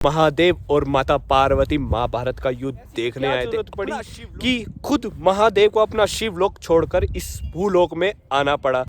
महादेव और माता पार्वती महाभारत का युद्ध देखने आए थे। पड़ी कि खुद महादेव को अपना शिवलोक छोड़कर इस भूलोक में आना पड़ा।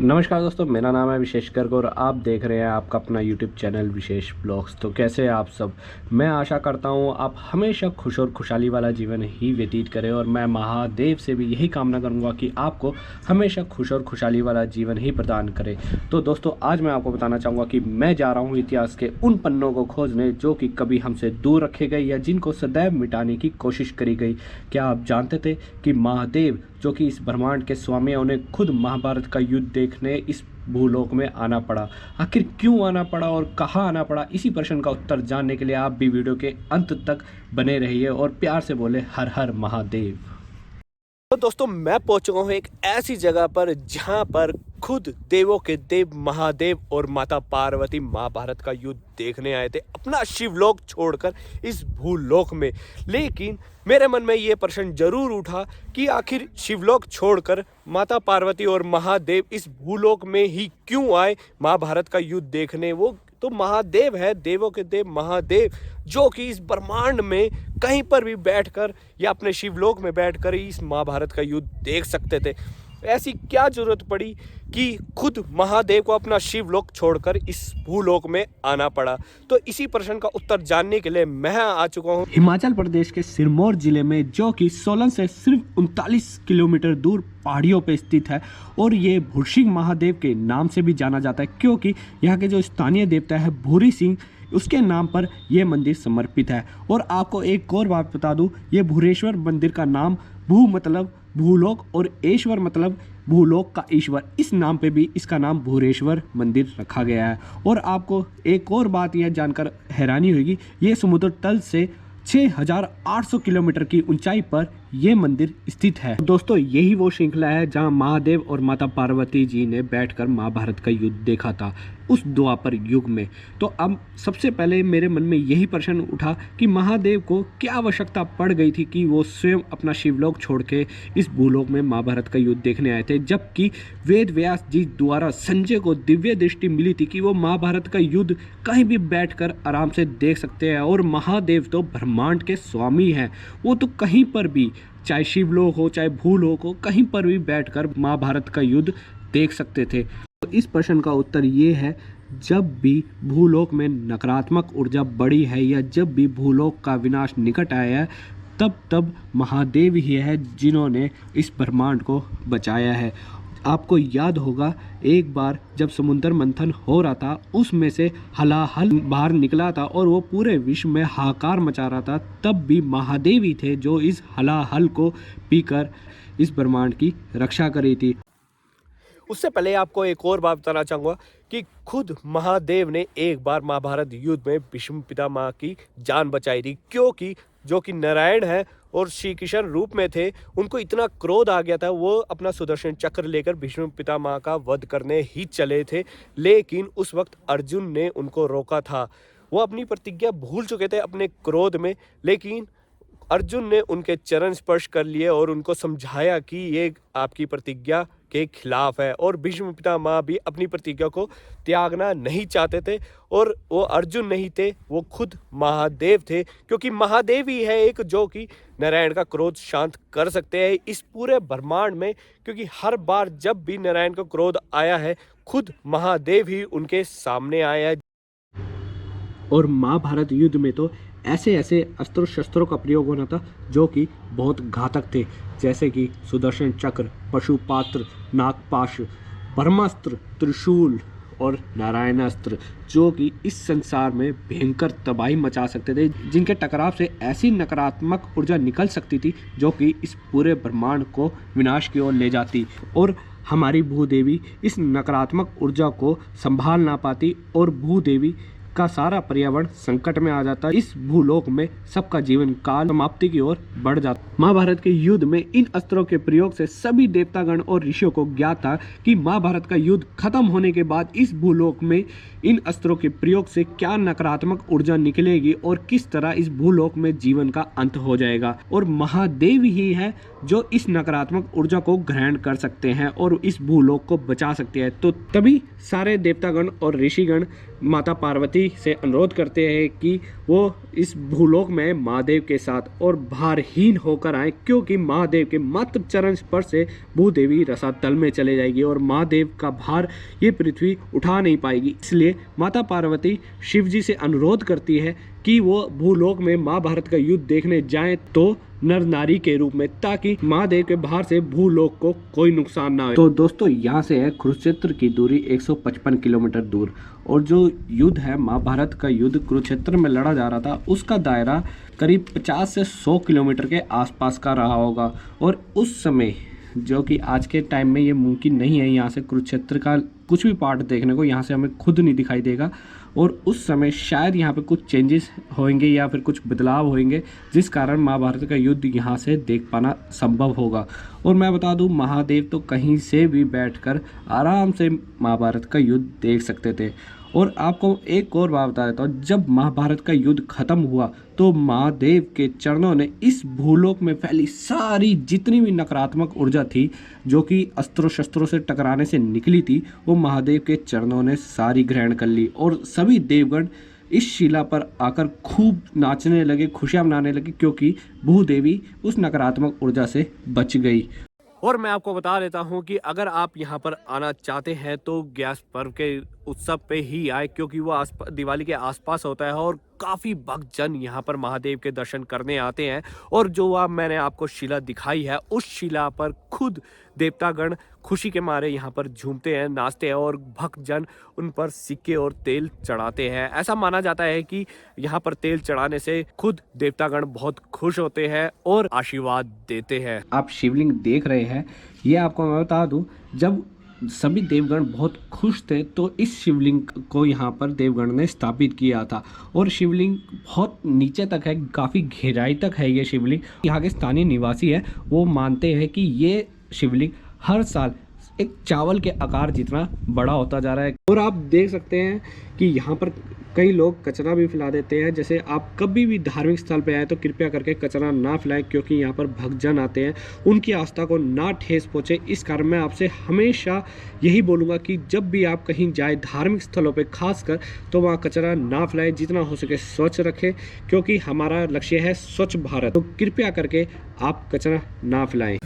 नमस्कार दोस्तों, मेरा नाम है विशेष गर्ग और आप देख रहे हैं आपका अपना यूट्यूब चैनल विशेष ब्लॉग्स। तो कैसे हैं आप सब? मैं आशा करता हूं आप हमेशा खुश और खुशहाली वाला जीवन ही व्यतीत करें और मैं महादेव से भी यही कामना करूंगा कि आपको हमेशा खुश और खुशहाली वाला जीवन ही प्रदान करे। तो दोस्तों, आज मैं आपको बताना चाहूँगा कि मैं जा रहा हूँ इतिहास के उन पन्नों को खोजने जो कि कभी हमसे दूर रखे गए या जिनको सदैव मिटाने की कोशिश करी गई। क्या आप जानते थे कि महादेव जो कि इस ब्रह्मांड के स्वामी हैं, उन्हें खुद महाभारत का युद्ध देखने इस भूलोक में आना पड़ा? आखिर क्यों आना पड़ा और कहाँ आना पड़ा? इसी प्रश्न का उत्तर जानने के लिए आप भी वीडियो के अंत तक बने रहिए और प्यार से बोले हर हर महादेव। तो दोस्तों, मैं पहुंच चुका हूँ एक ऐसी जगह पर जहां पर खुद देवों के देव महादेव और माता पार्वती महाभारत का युद्ध देखने आए थे अपना शिवलोक छोड़कर इस भूलोक में। लेकिन मेरे मन में ये प्रश्न जरूर उठा कि आखिर शिवलोक छोड़कर माता पार्वती और महादेव इस भूलोक में ही क्यों आए महाभारत का युद्ध देखने? वो तो महादेव है, देवों के देव महादेव, जो कि इस ब्रह्मांड में कहीं पर भी बैठकर या अपने शिवलोक में बैठकर इस महाभारत का युद्ध देख सकते थे। ऐसी क्या जरूरत पड़ी कि खुद महादेव को अपना शिवलोक छोड़कर इस भूलोक में आना पड़ा? तो इसी प्रश्न का उत्तर जानने के लिए मैं आ चुका हूँ हिमाचल प्रदेश के सिरमौर जिले में, जो कि सोलन से सिर्फ 39 किलोमीटर दूर पहाड़ियों पर स्थित है और ये भूरसिंह महादेव के नाम से भी जाना जाता है, क्योंकि यहाँ के जो स्थानीय देवता है भूरी सिंह, उसके नाम पर यह मंदिर समर्पित है। और आपको एक और बात बता दूं, ये भूरेश्वर मंदिर का नाम भू मतलब भूलोक और ईश्वर मतलब भूलोक का ईश्वर, इस नाम पे भी इसका नाम भूरेश्वर मंदिर रखा गया है। और आपको एक और बात यह जानकर हैरानी होगी, ये समुद्र तल से 6800 किलोमीटर की ऊंचाई पर यह मंदिर स्थित है। दोस्तों, यही वो श्रृंखला है जहां महादेव और माता पार्वती जी ने बैठकर महाभारत का युद्ध देखा था उस द्वापर युग में। तो अब सबसे पहले मेरे मन में यही प्रश्न उठा कि महादेव को क्या आवश्यकता पड़ गई थी कि वो स्वयं अपना शिवलोक छोड़ के इस भूलोक में महाभारत का युद्ध देखने आए थे, जबकि वेद व्यास जी द्वारा संजय को दिव्य दृष्टि मिली थी कि वो महाभारत का युद्ध कहीं भी बैठकर आराम से देख सकते हैं। और महादेव तो ब्रह्मांड के स्वामी हैं, वो तो कहीं पर भी, चाहे शिवलोक हो चाहे भूलोक हो, कहीं पर भी बैठकर महाभारत का युद्ध देख सकते थे। तो इस प्रश्न का उत्तर ये है, जब भी भूलोक में नकारात्मक ऊर्जा बढ़ी है या जब भी भूलोक का विनाश निकट आया है, तब महादेव ही है जिन्होंने इस ब्रह्मांड को बचाया है। आपको याद होगा एक बार जब समुद्र मंथन हो रहा था, उसमें से हलाहल बाहर निकला था और वो पूरे विश्व में हाहाकार मचा रहा था, तब भी महादेव ही थे जो इस हलाहल को पीकर इस ब्रह्मांड की रक्षा करी थी। उससे पहले आपको एक और बात बताना चाहूँगा कि खुद महादेव ने एक बार महाभारत युद्ध में भीष्म पितामह की जान बचाई थी, क्योंकि जो कि नारायण है और श्री कृष्ण रूप में थे, उनको इतना क्रोध आ गया था, वो अपना सुदर्शन चक्र लेकर भीष्म पितामह का वध करने ही चले थे। लेकिन उस वक्त अर्जुन ने उनको रोका था। वो अपनी प्रतिज्ञा भूल चुके थे अपने क्रोध में, लेकिन अर्जुन ने उनके चरण स्पर्श कर लिए और उनको समझाया कि ये आपकी प्रतिज्ञा के खिलाफ है। और भीष्म पितामह भी अपनी प्रतिज्ञा को त्यागना नहीं चाहते थे, और वो अर्जुन नहीं थे, वो खुद महादेव थे, क्योंकि महादेव ही है एक जो कि नारायण का क्रोध शांत कर सकते हैं इस पूरे ब्रह्मांड में। क्योंकि हर बार जब भी नारायण का क्रोध आया है, खुद महादेव ही उनके सामने आया है। और महाभारत युद्ध में तो ऐसे ऐसे अस्त्र शस्त्रों का प्रयोग होना था जो कि बहुत घातक थे, जैसे कि सुदर्शन चक्र, पशुपात्र, नागपाश, ब्रह्मास्त्र, त्रिशूल और नारायणास्त्र, जो कि इस संसार में भयंकर तबाही मचा सकते थे, जिनके टकराव से ऐसी नकारात्मक ऊर्जा निकल सकती थी जो कि इस पूरे ब्रह्मांड को विनाश की ओर ले जाती। और हमारी भूदेवी इस नकारात्मक ऊर्जा को संभाल ना पाती और भूदेवी का सारा पर्यावरण संकट में आ जाता। इस भूलोक में सबका जीवन काल समाप्ति की ओर बढ़ जाता। महाभारत के युद्ध में इन अस्त्रों के प्रयोग से सभी देवतागण और ऋषियों को ज्ञात था कि महाभारत का युद्ध खत्म होने के बाद इस भूलोक में इन अस्त्रों के प्रयोग से क्या नकारात्मक ऊर्जा निकलेगी और किस तरह इस भूलोक में जीवन का अंत हो जाएगा। और महादेव ही है जो इस नकारात्मक ऊर्जा को ग्रहण कर सकते हैं और इस भूलोक को बचा सकते हैं। तो तभी सारे देवतागण और ऋषिगण माता पार्वती से अनुरोध करते हैं कि वो इस भूलोक में महादेव के साथ और भारहीन होकर आए, क्योंकि महादेव के मात्र चरण स्पर्श से भूदेवी रसातल में चले जाएगी और महादेव का भार ये पृथ्वी उठा नहीं पाएगी। इसलिए माता पार्वती शिव जी से अनुरोध करती है कि वो भूलोक में महाभारत का युद्ध देखने जाएं, तो नर नारी के रूप में, ताकि महादेव के भार से भूलोक को कोई नुकसान ना हो। तो दोस्तों, यहाँ से है कुरुक्षेत्र की दूरी 155 किलोमीटर दूर, और जो युद्ध है महाभारत का युद्ध कुरुक्षेत्र में लड़ा जा रहा था, उसका दायरा करीब 50 से 100 किलोमीटर के आसपास का रहा होगा। और उस समय, जो कि आज के टाइम में ये मुमकिन नहीं है यहाँ से कुरुक्षेत्र का कुछ भी पार्ट देखने को, यहाँ से हमें खुद नहीं दिखाई देगा। और उस समय शायद यहाँ पे कुछ चेंजेस होंगे या फिर कुछ बदलाव होंगे, जिस कारण महाभारत का युद्ध यहाँ से देख पाना संभव होगा। और मैं बता दूँ, महादेव तो कहीं से भी बैठकर आराम से महाभारत का युद्ध देख सकते थे। और आपको एक और बात बता देता हूँ, जब महाभारत का युद्ध खत्म हुआ तो महादेव के चरणों ने इस भूलोक में फैली सारी जितनी भी नकारात्मक ऊर्जा थी, जो कि अस्त्रों शस्त्रों से टकराने से निकली थी, वो महादेव के चरणों ने सारी ग्रहण कर ली। और सभी देवगण इस शिला पर आकर खूब नाचने लगे, खुशियां मनाने लगे, क्योंकि भूदेवी उस नकारात्मक ऊर्जा से बच गई। और मैं आपको बता देता हूं कि अगर आप यहां पर आना चाहते हैं तो ग्यास पर्व के उत्सव पे ही आए, क्योंकि वो दिवाली के आसपास होता है और काफ़ी भक्तजन यहाँ पर महादेव के दर्शन करने आते हैं। और जो मैंने आपको शिला दिखाई है, उस शिला पर खुद देवतागण खुशी के मारे यहाँ पर झूमते हैं, नाचते हैं, और भक्तजन उन पर सिक्के और तेल चढ़ाते हैं। ऐसा माना जाता है कि यहाँ पर तेल चढ़ाने से खुद देवतागण बहुत खुश होते हैं और आशीर्वाद देते हैं। आप शिवलिंग देख रहे हैं, ये आपको मैं बता दूं, जब सभी देवगण बहुत खुश थे तो इस शिवलिंग को यहाँ पर देवगण ने स्थापित किया था। और शिवलिंग बहुत नीचे तक है, काफ़ी गहराई तक है ये शिवलिंग। यहाँ के स्थानीय निवासी है, वो मानते हैं कि ये शिवलिंग हर साल एक चावल के आकार जितना बड़ा होता जा रहा है। और आप देख सकते हैं कि यहाँ पर कई लोग कचरा भी फैला देते हैं। जैसे आप कभी भी धार्मिक स्थल पे आए तो कृपया करके कचरा ना फैलाएं, क्योंकि यहाँ पर भक्तजन आते हैं, उनकी आस्था को ना ठेस पहुँचे। इस कारण मैं आपसे हमेशा यही बोलूँगा कि जब भी आप कहीं जाए धार्मिक स्थलों पे खासकर, तो वहाँ कचरा ना फैलाएं, जितना हो सके स्वच्छ रखें, क्योंकि हमारा लक्ष्य है स्वच्छ भारत। तो कृपया करके आप कचरा ना फैलाएं।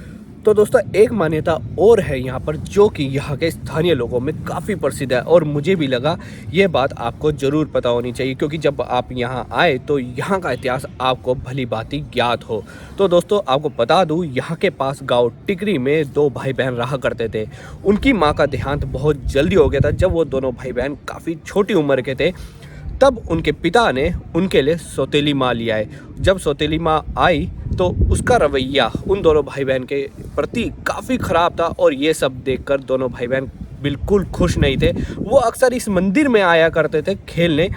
तो दोस्तों, एक मान्यता और है यहाँ पर, जो कि यहाँ के स्थानीय लोगों में काफ़ी प्रसिद्ध है, और मुझे भी लगा ये बात आपको ज़रूर पता होनी चाहिए, क्योंकि जब आप यहाँ आए तो यहाँ का इतिहास आपको भली भांति ज्ञात हो। तो दोस्तों, आपको बता दूँ, यहाँ के पास गांव टिकरी में 2 भाई बहन रहा करते थे। उनकी माँ का देहांत बहुत जल्दी हो गया था। जब वो दोनों भाई बहन काफ़ी छोटी उम्र के थे, तब उनके पिता ने उनके लिए सौतेली माँ लिया है। जब सौतेली माँ आई तो उसका रवैया उन दोनों भाई बहन के प्रति काफ़ी ख़राब था, और ये सब देखकर दोनों भाई बहन बिल्कुल खुश नहीं थे। वो अक्सर इस मंदिर में आया करते थे खेलने,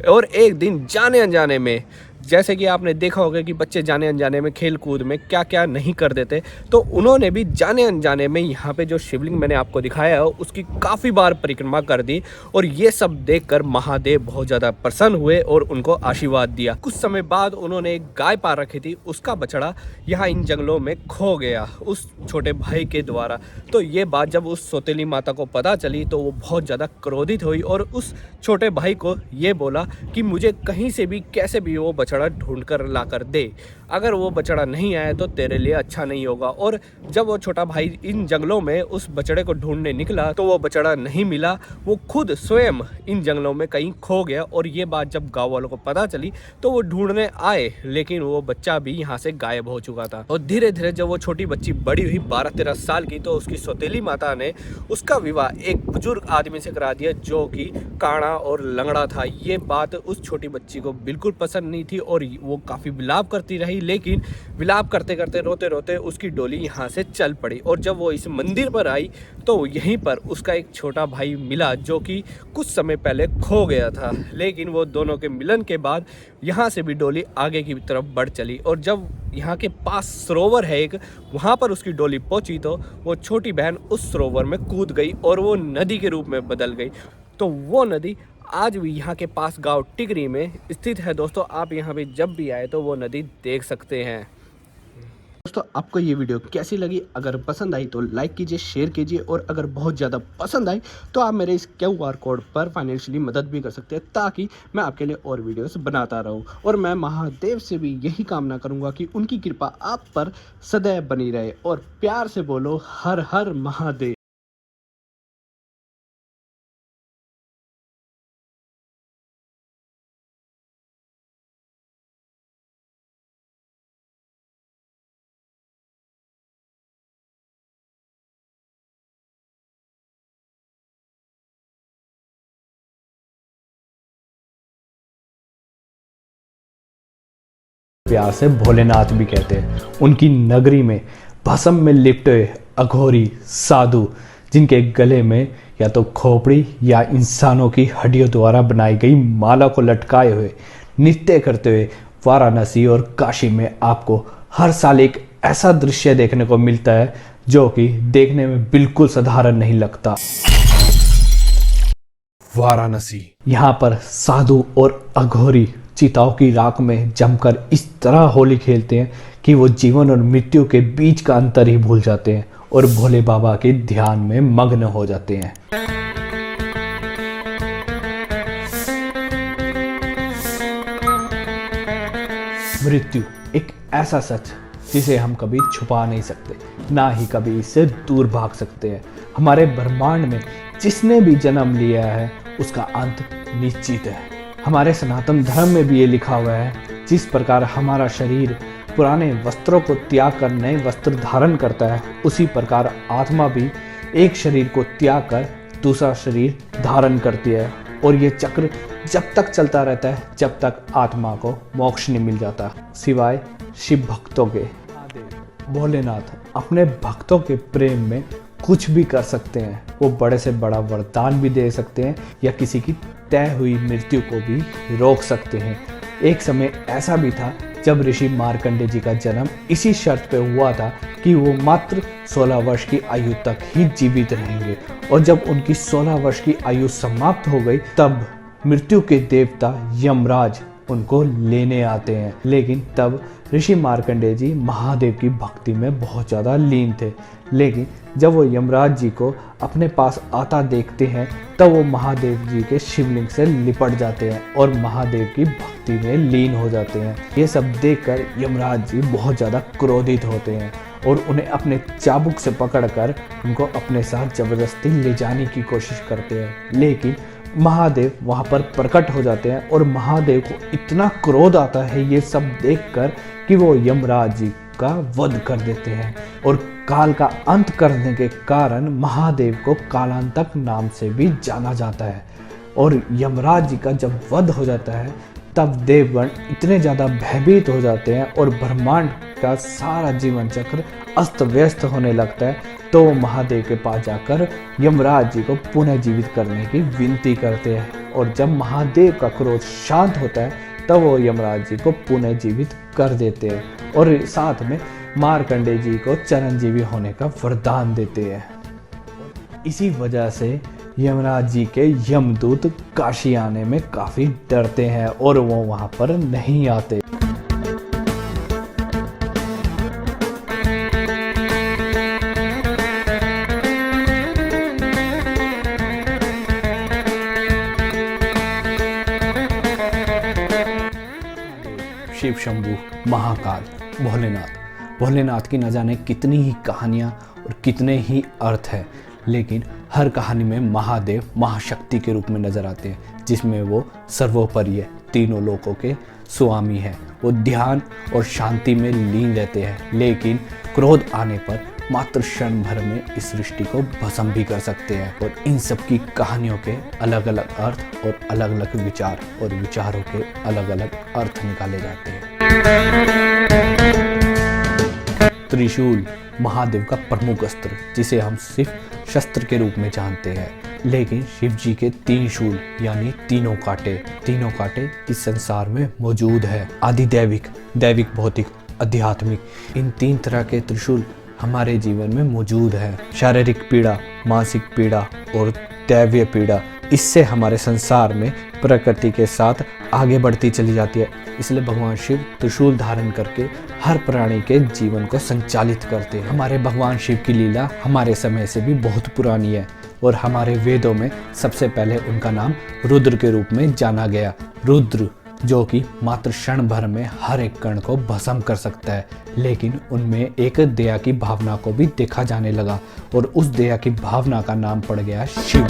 और एक दिन जाने अनजाने में, जैसे कि आपने देखा होगा कि बच्चे जाने अनजाने में खेल कूद में क्या क्या नहीं कर देते, तो उन्होंने भी जाने अनजाने में यहाँ पे जो शिवलिंग मैंने आपको दिखाया है उसकी काफ़ी बार परिक्रमा कर दी। और ये सब देखकर महादेव बहुत ज़्यादा प्रसन्न हुए और उनको आशीर्वाद दिया। कुछ समय बाद उन्होंने एक गाय पाल रखी थी, उसका बछड़ा यहाँ इन जंगलों में खो गया उस छोटे भाई के द्वारा। तो ये बात जब उस सौतेली माता को पता चली तो वो बहुत ज़्यादा क्रोधित हुई और उस छोटे भाई को ये बोला कि मुझे कहीं से भी कैसे भी वो बछड़ा ढूंढ कर ला कर दे, अगर वो बछड़ा नहीं आया तो तेरे लिए अच्छा नहीं होगा। और जब वो छोटा भाई इन जंगलों में उस बछड़े को ढूंढने निकला तो वो बछड़ा नहीं मिला, वो खुद स्वयं इन जंगलों में कहीं खो गया। और ये बात जब गांव वालों को पता चली तो वो ढूंढने आए, लेकिन वो बच्चा भी यहाँ से गायब हो चुका था। और धीरे धीरे जब वो छोटी बच्ची बड़ी हुई 12-13 साल की, तो उसकी सौतेली माता ने उसका विवाह एक बुजुर्ग आदमी से करा दिया, जो कि काड़ा और लंगड़ा था। ये बात उस छोटी बच्ची को बिल्कुल पसंद नहीं थी और वो काफ़ी विलाप करती रही, लेकिन विलाप करते करते रोते रोते उसकी डोली यहाँ से चल पड़ी। और जब वो इस मंदिर पर आई तो यहीं पर उसका एक छोटा भाई मिला, जो कि कुछ समय पहले खो गया था। लेकिन वो दोनों के मिलन के बाद यहाँ से भी डोली आगे की तरफ बढ़ चली, और जब यहाँ के पास सरोवर है एक, वहाँ पर उसकी डोली पहुँची तो वो छोटी बहन उस सरोवर में कूद गई और वो नदी के रूप में बदल गई। तो वो नदी आज भी यहाँ के पास गांव टिकरी में स्थित है। दोस्तों, आप यहाँ पे जब भी आए तो वो नदी देख सकते हैं। दोस्तों आपको ये वीडियो कैसी लगी? अगर पसंद आई तो लाइक कीजिए, शेयर कीजिए और अगर बहुत ज़्यादा पसंद आई तो आप मेरे इस QR कोड पर फाइनेंशियली मदद भी कर सकते हैं, ताकि मैं आपके लिए और वीडियोस बनाता रहूं। और मैं महादेव से भी यही कामना करूंगा कि उनकी कृपा आप पर सदैव बनी रहे। और प्यार से बोलो हर हर महादेव। प्यार से भोलेनाथ भी कहते हैं। उनकी नगरी में भस्म में लिपटे अघोरी साधु, जिनके गले में या तो खोपड़ी या इंसानों की हड्डियों द्वारा बनाई गई माला को लटकाए हुए नृत्य करते हुए वाराणसी और काशी में आपको हर साल एक ऐसा दृश्य देखने को मिलता है जो कि देखने में बिल्कुल साधारण नहीं लगता। वाराणसी, यहाँ पर साधु और अघोरी चिताओं की राख में जमकर इस तरह होली खेलते हैं कि वो जीवन और मृत्यु के बीच का अंतर ही भूल जाते हैं और भोले बाबा के ध्यान में मग्न हो जाते हैं। मृत्यु एक ऐसा सच जिसे हम कभी छुपा नहीं सकते, ना ही कभी इससे दूर भाग सकते हैं। हमारे ब्रह्मांड में जिसने भी जन्म लिया है उसका अंत निश्चित है। हमारे सनातन धर्म में भी ये लिखा हुआ है, जिस प्रकार हमारा शरीर पुराने वस्त्रों को त्याग कर नए वस्त्र धारण करता है, उसी प्रकार आत्मा भी एक शरीर को त्याग कर दूसरा शरीर धारण करती है। और ये चक्र जब तक चलता रहता है जब तक आत्मा को मोक्ष नहीं मिल जाता, सिवाय शिव भक्तों के। भोलेनाथ अपने भक्तों के प्रेम में कुछ भी कर सकते हैं। वो बड़े से बड़ा वरदान भी दे सकते हैं या किसी की तय हुई मृत्यु को भी रोक सकते हैं। एक समय ऐसा भी था जब ऋषि मार्कंडे जी का जन्म इसी शर्त पे हुआ था कि वो मात्र 16 वर्ष की आयु तक ही जीवित रहेंगे, और जब उनकी 16 वर्ष की आयु समाप्त हो गई तब मृत्यु के देवता यमराज उनको लेने आते हैं। लेकिन तब ऋषि मार्कंडेय जी महादेव की भक्ति में बहुत ज़्यादा लीन थे। लेकिन जब वो यमराज जी को अपने पास आता देखते हैं तब वो महादेव जी के शिवलिंग से लिपट जाते हैं और महादेव की भक्ति में लीन हो जाते हैं। ये सब देखकर यमराज जी बहुत ज़्यादा क्रोधित होते हैं और उन्हें अपने चाबुक से पकड़कर उनको अपने साथ जबरदस्ती ले जाने की कोशिश करते हैं। लेकिन महादेव वहाँ पर प्रकट हो जाते हैं और महादेव को इतना क्रोध आता है ये सब देखकर कि वो यमराज जी का वध कर देते हैं। और काल का अंत करने के कारण महादेव को कालांतक नाम से भी जाना जाता है। और यमराज जी का जब वध हो जाता है तब देवगण इतने ज़्यादा भयभीत हो जाते हैं और ब्रह्मांड का सारा जीवन चक्र अस्त व्यस्त होने लगता है। तो वो महादेव के पास जाकर यमराज जी को पुनः जीवित करने की विनती करते हैं। और जब महादेव का क्रोध शांत होता है तब वो यमराज जी को पुनः जीवित कर देते हैं और साथ में मार्कंडेय जी को चिरंजीवी होने का वरदान देते हैं। इसी वजह से यमराज जी के यमदूत काशी आने में काफ़ी डरते हैं और वो वहाँ पर नहीं आते। शिव शंभू, महाकाल, भोलेनाथ की न जाने कितनी ही कहानियाँ और कितने ही अर्थ हैं, लेकिन हर कहानी में महादेव महाशक्ति के रूप में नजर आते हैं, जिसमें वो सर्वोपरि तीनों लोकों के स्वामी हैं। वो ध्यान और शांति में लीन रहते हैं, लेकिन क्रोध आने पर मात्र क्षण भर में इस सृष्टि को भस्म भी कर सकते हैं। और इन सब की कहानियों के अलग अलग अर्थ और अलग अलग विचार और विचारों के अलग अलग अर्थ निकाले जाते हैं। त्रिशूल महादेव का प्रमुख अस्त्र, जिसे हम सिर्फ शस्त्र के रूप में जानते हैं, लेकिन शिव जी के 3 शूल यानी तीनों कांटे इस संसार में मौजूद है। आदिदैविक, दैविक, भौतिक, आध्यात्मिक, इन 3 तरह के त्रिशूल हमारे जीवन में मौजूद है। शारीरिक पीड़ा, मानसिक पीड़ा और दैवीय पीड़ा इससे हमारे संसार में प्रकृति के साथ आगे बढ़ती चली जाती है। इसलिए भगवान शिव त्रिशूल धारण करके हर प्राणी के जीवन को संचालित करते हैं। हमारे भगवान शिव की लीला हमारे समय से भी बहुत पुरानी है और हमारे वेदों में सबसे पहले उनका नाम रुद्र के रूप में जाना गया। रुद्र जो कि मात्र क्षण भर में हर एक कण को भस्म कर सकता है, लेकिन उनमें एक दया की भावना को भी देखा जाने लगा और उस दया की भावना का नाम पड़ गया शिव।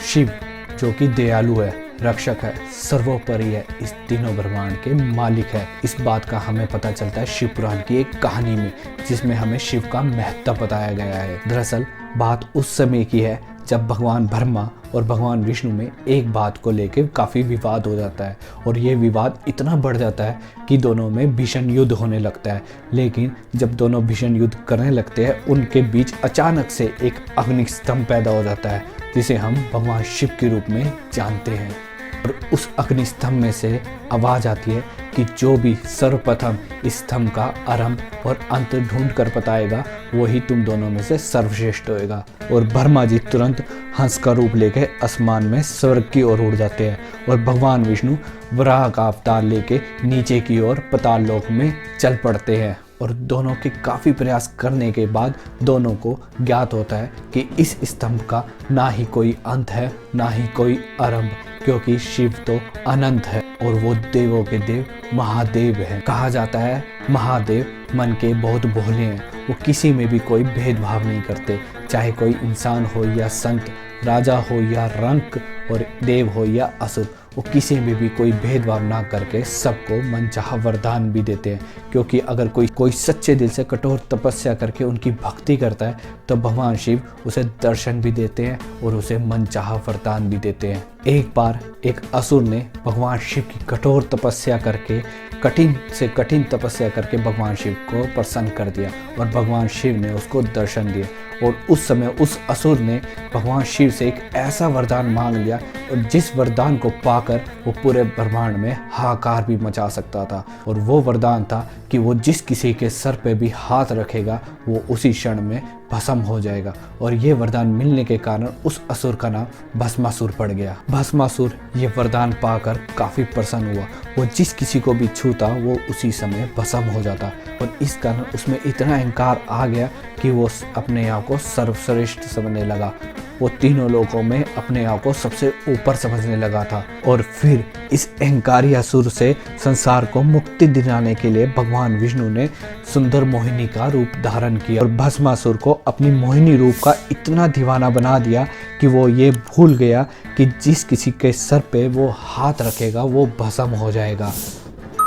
शिव जो कि दयालु है, रक्षक है, सर्वोपरि है, इस तीनों ब्रह्मांड के मालिक है। इस बात का हमें पता चलता है शिव पुराण की एक कहानी में, जिसमें हमें शिव का महत्व बताया गया है। दरअसल बात उस समय की है जब भगवान ब्रह्मा और भगवान विष्णु में एक बात को लेकर काफ़ी विवाद हो जाता है और ये विवाद इतना बढ़ जाता है कि दोनों में भीषण युद्ध होने लगता है। लेकिन जब दोनों भीषण युद्ध करने लगते हैं, उनके बीच अचानक से एक अग्निस्तंभ पैदा हो जाता है, जिसे हम भगवान शिव के रूप में जानते हैं। और उस अग्निस्तंभ में से आवाज़ आती है कि जो भी सर्वप्रथम इस स्तंभ का आरंभ और अंत ढूंढ कर बताएगा, वही तुम दोनों में से सर्वश्रेष्ठ होएगा। और ब्रह्मा जी तुरंत हंस का रूप लेके आसमान में स्वर्ग की ओर उड़ जाते हैं और भगवान विष्णु वराह का अवतार लेके नीचे की ओर पाताल लोक में चल पड़ते हैं। और दोनों के काफ़ी प्रयास करने के बाद दोनों को ज्ञात होता है कि इस स्तंभ का ना ही कोई अंत है, ना ही कोई आरंभ, क्योंकि शिव तो अनंत है और वो देवों के देव महादेव हैं। कहा जाता है महादेव मन के बहुत भोले हैं, वो किसी में भी कोई भेदभाव नहीं करते, चाहे कोई इंसान हो या संत, राजा हो या रंक और देव हो या असुर, वो किसी में भी कोई भेदभाव ना करके सबको मनचाहा वरदान भी देते हैं। क्योंकि अगर कोई सच्चे दिल से कठोर तपस्या करके उनकी भक्ति करता है तो भगवान शिव उसे दर्शन भी देते हैं और उसे मनचाहा वरदान भी देते हैं। एक बार एक असुर ने भगवान शिव की कठोर तपस्या करके कठिन से कठिन तपस्या करके भगवान शिव को प्रसन्न कर दिया और भगवान शिव ने उसको दर्शन दिया। और उस समय उस असुर ने भगवान शिव से एक ऐसा वरदान मांग लिया और जिस वरदान को पाकर वो पूरे ब्रह्मांड में हाहाकार भी मचा सकता था। और वो वरदान था कि वो जिस किसी के सर पे भी हाथ रखेगा वो उसी क्षण में भस्म हो जाएगा। और ये वरदान मिलने के कारण उस असुर का नाम भस्मासुर पड़ गया। भस्मासुर ये वरदान पाकर काफ़ी प्रसन्न हुआ, वो जिस किसी को भी छूता वो उसी समय भस्म हो जाता। और इस कारण उसमें इतना अहंकार आ गया कि वो अपने आप को सर्वश्रेष्ठ समझने लगा। वो तीनों लोगों में अपने आप को सबसे ऊपर समझने लगा था। और फिर इस अहंकारी असुर से संसार को मुक्ति दिलाने के लिए भगवान विष्णु ने सुंदर मोहिनी का रूप धारण किया और भस्मासुर को अपनी मोहिनी रूप का इतना दीवाना बना दिया कि वो ये भूल गया कि जिस किसी के सर पे वो हाथ रखेगा वो भस्म हो जाएगा।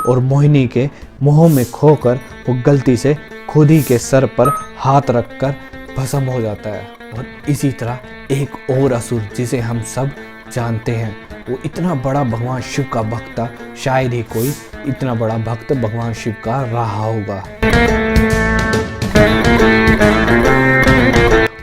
और मोहिनी के मोह में खोकर वो गलती से खुद ही के सर पर हाथ रखकर भस्म हो जाता है। और इसी तरह एक और असुर जिसे हम सब जानते हैं, वो इतना बड़ा भगवान शिव का भक्त था, शायद ही कोई इतना बड़ा भक्त भगवान शिव का रहा होगा।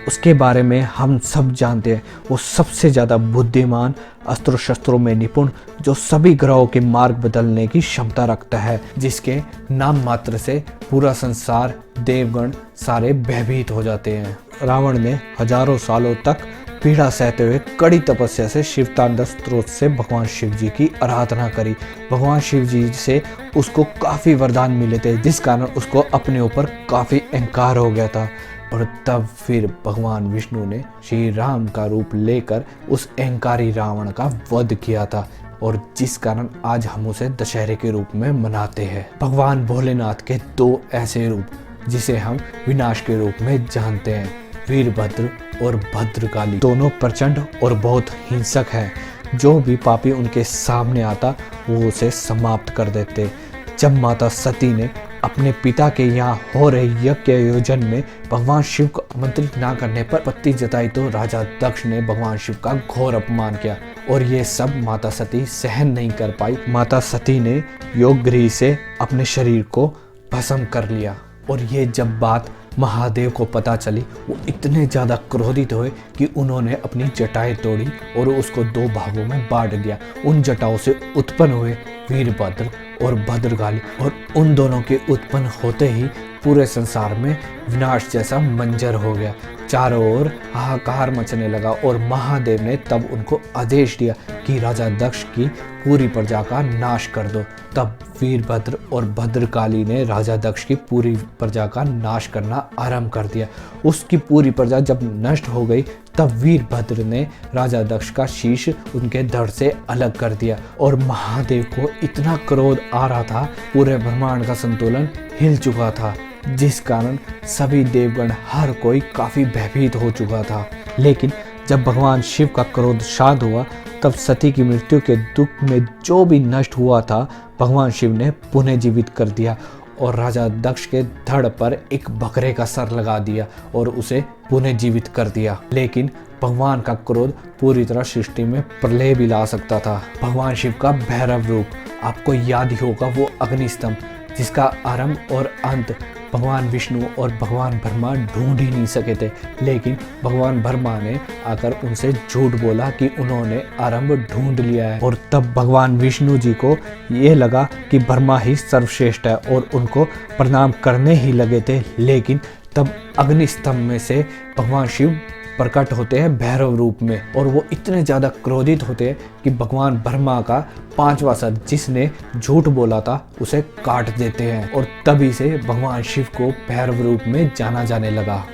उसके बारे में हम सब जानते हैं, वो सबसे ज़्यादा बुद्धिमान, अस्त्र शस्त्रों में निपुण, जो सभी ग्रहों के मार्ग बदलने की क्षमता रखता है, जिसके नाम मात्र से पूरा संसार, देवगण सारे भयभीत हो जाते हैं। रावण ने हजारों सालों तक पीड़ा सहते हुए कड़ी तपस्या से शिवतांडव स्त्रोत से भगवान शिव जी की आराधना करी। भगवान शिव जी से उसको काफ़ी वरदान मिले थे, जिस कारण उसको अपने ऊपर काफ़ी अहंकार हो गया था। और तब फिर भगवान विष्णु ने श्री राम का रूप लेकर उस अहंकारी रावण का वध किया था, और जिस कारण आज हम उसे दशहरे के रूप में मनाते हैं। भगवान भोलेनाथ के दो ऐसे रूप जिसे हम विनाश के रूप में जानते हैं, वीरभद्र और भद्रकाली, दोनों प्रचंड और बहुत हिंसक हैं। जो भी पापी उनके सामने आता वो उसे समाप्त कर देते। जब माता सती ने अपने पिता के यहाँ हो रहे यज्ञ आयोजन में भगवान शिव को आमंत्रित ना करने पर आपत्ति जताई तो राजा दक्ष ने भगवान शिव का घोर अपमान किया, और ये सब माता सती सहन नहीं कर पाई। माता सती ने योग गृह से अपने शरीर को भस्म कर लिया। और ये जब बात महादेव को पता चली, वो इतने ज़्यादा क्रोधित हुए कि उन्होंने अपनी जटाएं तोड़ी और उसको दो भागों में बांट दिया। उन जटाओं से उत्पन्न हुए वीरभद्र और भद्रकाली, और उन दोनों के उत्पन्न होते ही पूरे संसार में विनाश जैसा मंजर हो गया। चारों ओर हाहाकार मचने लगा और महादेव ने तब उनको आदेश दिया कि राजा दक्ष की पूरी प्रजा का नाश कर दो। तब वीरभद्र और भद्रकाली ने राजा दक्ष की पूरी प्रजा का नाश करना आरंभ कर दिया। उसकी पूरी प्रजा जब नष्ट हो गई तब वीरभद्र ने राजा दक्ष का शीश उनके धड़ से अलग कर दिया और महादेव को इतना क्रोध आ रहा था, पूरे ब्रह्मांड का संतुलन हिल चुका था, जिस कारण सभी देवगण हर कोई काफी भयभीत हो चुका था। लेकिन जब भगवान शिव का क्रोध शांत हुआ तब सती की मृत्यु के दुख में जो भी नष्ट हुआ था भगवान शिव ने पुनः जीवित कर दिया और राजा दक्ष के धड़ पर एक बकरे का सर लगा दिया और उसे पुनः जीवित कर दिया। लेकिन भगवान का क्रोध पूरी तरह सृष्टि में प्रलय भी ला सकता था। भगवान शिव का भैरव रूप आपको याद ही होगा, वो अग्निस्तंभ जिसका आरंभ और अंत भगवान विष्णु और भगवान ब्रह्मा ढूंढ ही नहीं सके थे। लेकिन भगवान ब्रह्मा ने आकर उनसे झूठ बोला कि उन्होंने आरंभ ढूंढ लिया है और तब भगवान विष्णु जी को ये लगा कि ब्रह्मा ही सर्वश्रेष्ठ है और उनको प्रणाम करने ही लगे थे। लेकिन तब अग्निस्तंभ में से भगवान शिव प्रकट होते हैं भैरव रूप में और वो इतने ज़्यादा क्रोधित होते हैं कि भगवान ब्रह्मा का 5वां सर जिसने झूठ बोला था उसे काट देते हैं और तभी से भगवान शिव को भैरव रूप में जाना जाने लगा।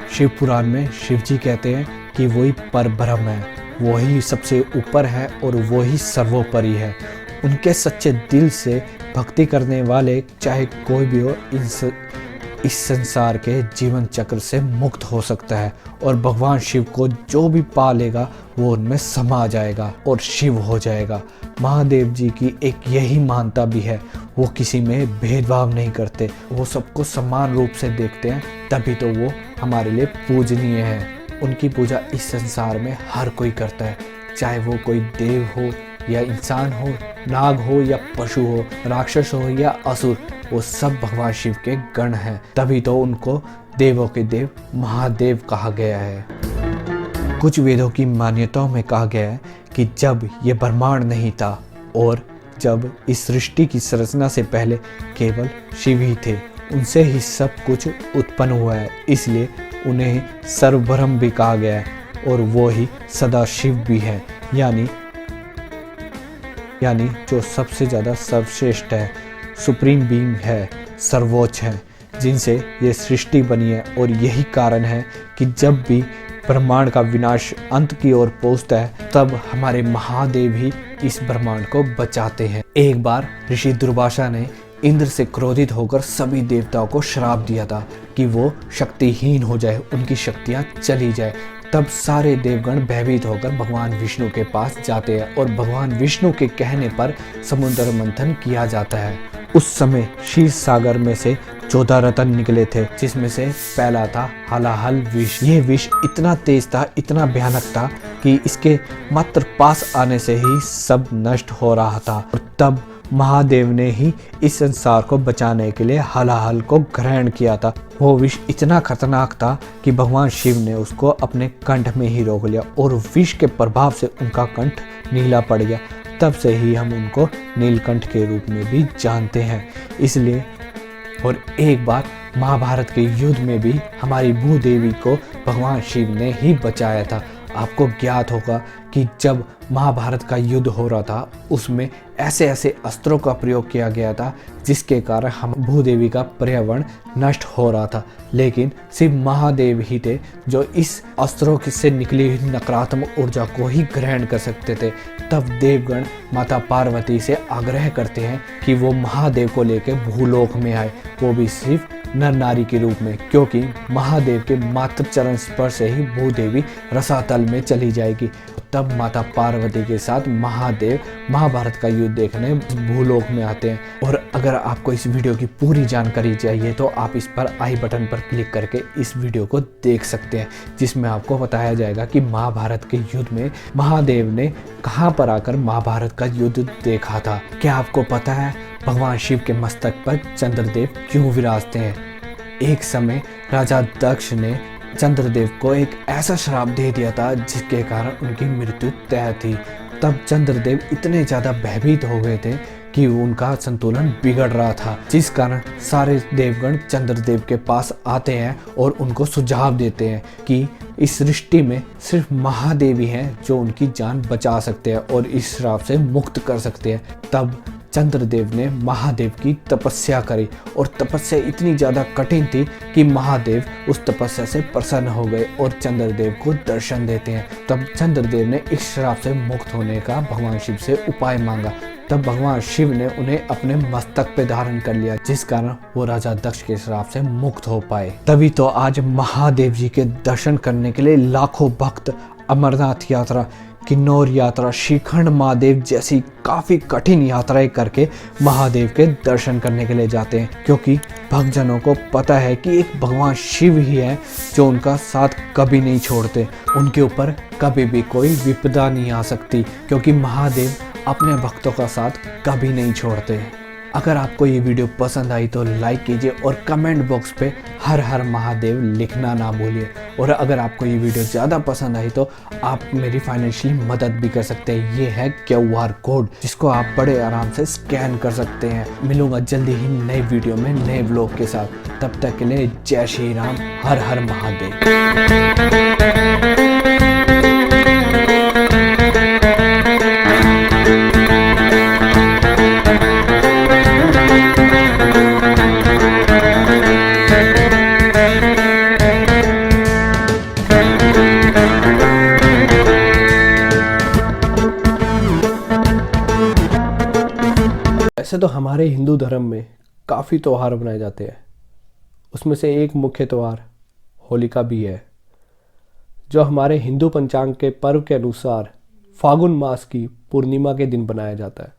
शिव पुराण में शिव जी कहते हैं कि वही पर ब्रह्म है, वही सबसे ऊपर है और वही सर्वोपरि है। उनके सच्चे दिल से भक्ति करने वाले चाहे कोई भी हो इस संसार के जीवन चक्र से मुक्त हो सकता है और भगवान शिव को जो भी पा लेगा वो उनमें समा जाएगा और शिव हो जाएगा। महादेव जी की एक यही मान्यता भी है, वो किसी में भेदभाव नहीं करते, वो सबको समान रूप से देखते हैं, तभी तो वो हमारे लिए पूजनीय है। उनकी पूजा इस संसार में हर कोई करता है, चाहे वो कोई देव हो या इंसान हो, नाग हो या पशु हो, राक्षस हो या असुर, वो सब भगवान शिव के गण हैं। तभी तो उनको देवों के देव महादेव कहा गया है। कुछ वेदों की मान्यताओं में कहा गया है कि जब ये ब्रह्मांड नहीं था और जब इस सृष्टि की संरचना से पहले केवल शिव ही थे, उनसे ही सब कुछ उत्पन्न हुआ है, इसलिए उन्हें सर्वब्रह्म भी कहा गया है और वो ही सदा शिव भी है, यानी जो सबसे ज़्यादा सर्वश्रेष्ठ है, सुप्रीम बीइंग है, सर्वोच्च है, जिनसे ये सृष्टि बनी है। और यही कारण है कि जब भी ब्रह्मांड का विनाश अंत की ओर पहुंचता है तब हमारे महादेव ही इस ब्रह्मांड को बचाते हैं। एक बार ऋषि दुर्वासा ने इंद्र से क्रोधित होकर सभी देवताओं को श्राप दिया था कि वो शक्तिहीन हो जाए, उनकी शक्तियाँ चली जाए। तब सारे देवगण भयभीत होकर भगवान विष्णु के पास जाते हैं और भगवान विष्णु के कहने पर समुद्र मंथन किया जाता है। उस समय क्षीर सागर में से 14 रत्न निकले थे, जिसमें से पहला था हलाहल विष। ये विष इतना तेज था, इतना भयानक था कि इसके मात्र पास आने से ही सब नष्ट हो रहा था। और तब महादेव ने ही इस संसार को बचाने के लिए हलाहल को ग्रहण किया था। वो विष इतना खतरनाक था कि भगवान शिव ने उसको अपने कंठ में ही रोक लिया और विष के प्रभाव से उनका कंठ नीला पड़ गया। तब से ही हम उनको नीलकंठ के रूप में भी जानते हैं। इसलिए और एक बार महाभारत के युद्ध में भी हमारी भूदेवी को भगवान शिव ने ही बचाया था। आपको ज्ञात होगा कि जब महाभारत का युद्ध हो रहा था उसमें ऐसे ऐसे अस्त्रों का प्रयोग किया गया था जिसके कारण हम भूदेवी का पर्यावरण नष्ट हो रहा था, लेकिन सिर्फ महादेव ही थे जो इस अस्त्रों से निकली हुई नकारात्मक ऊर्जा को ही ग्रहण कर सकते थे। तब देवगण माता पार्वती से आग्रह करते हैं कि वो महादेव को लेकर भूलोक में आए, वो भी सिर्फ नर नारी के रूप में, क्योंकि महादेव के मात्र चरण स्पर्श से ही भूदेवी रसातल में चली जाएगी। तब माता पार्वती के साथ महादेव महाभारत का युद्ध देखने भूलोक में आते हैं। और अगर आपको इस वीडियो की पूरी जानकारी चाहिए तो आप इस पर आई बटन पर क्लिक करके इस वीडियो को देख सकते हैं, जिसमें आपको बताया जाएगा कि महाभारत के युद्ध में महादेव ने कहां पर आकर महाभारत का युद्ध देखा था। क्या आपको पता है भगवान शिव के मस्तक पर चंद्रदेव क्यों विराजते हैं? एक समय राजा दक्ष ने चंद्रदेव को एक ऐसा श्राप दे दिया था जिसके कारण उनकी मृत्यु तय थी। तब चंद्रदेव इतने ज़्यादा भयभीत हो गए थे कि उनका संतुलन बिगड़ रहा था, जिस कारण सारे देवगण चंद्रदेव के पास आते हैं और उनको सुझाव देते हैं कि इस सृष्टि में सिर्फ महादेव ही हैं जो उनकी जान बचा सकते हैं और इस श्राप से मुक्त कर सकते हैं। तब चंद्रदेव ने महादेव की तपस्या करी और तपस्या इतनी ज़्यादा कठिन थी कि महादेव उस तपस्या से प्रसन्न हो गए और चंद्रदेव को दर्शन देते हैं। तब चंद्रदेव ने इस श्राप से मुक्त होने का भगवान शिव से उपाय मांगा। तब भगवान शिव ने उन्हें अपने मस्तक पे धारण कर लिया, जिस कारण वो राजा दक्ष के श्राप से मुक्त हो पाए। तभी तो आज महादेव जी के दर्शन करने के लिए लाखों भक्त अमरनाथ यात्रा, किन्नौर यात्रा, श्रीखंड महादेव जैसी काफ़ी कठिन यात्राएं करके महादेव के दर्शन करने के लिए जाते हैं, क्योंकि भक्तजनों को पता है कि एक भगवान शिव ही है जो उनका साथ कभी नहीं छोड़ते। उनके ऊपर कभी भी कोई विपदा नहीं आ सकती, क्योंकि महादेव अपने भक्तों का साथ कभी नहीं छोड़ते। अगर आपको ये वीडियो पसंद आई तो लाइक कीजिए और कमेंट बॉक्स पे हर हर महादेव लिखना ना भूलिए। और अगर आपको ये वीडियो ज़्यादा पसंद आई तो आप मेरी फाइनेंशियली मदद भी कर सकते हैं। ये है QR कोड, जिसको आप बड़े आराम से स्कैन कर सकते हैं। मिलूंगा जल्दी ही नए वीडियो में नए व्लॉग के साथ। तब तक के लिए जय श्री राम, हर हर महादेव। वैसे तो हमारे हिंदू धर्म में काफ़ी त्यौहार मनाए जाते हैं। उसमें से एक मुख्य त्यौहार होलिका भी है, जो हमारे हिंदू पंचांग के पर्व के अनुसार फागुन मास की पूर्णिमा के दिन बनाया जाता है।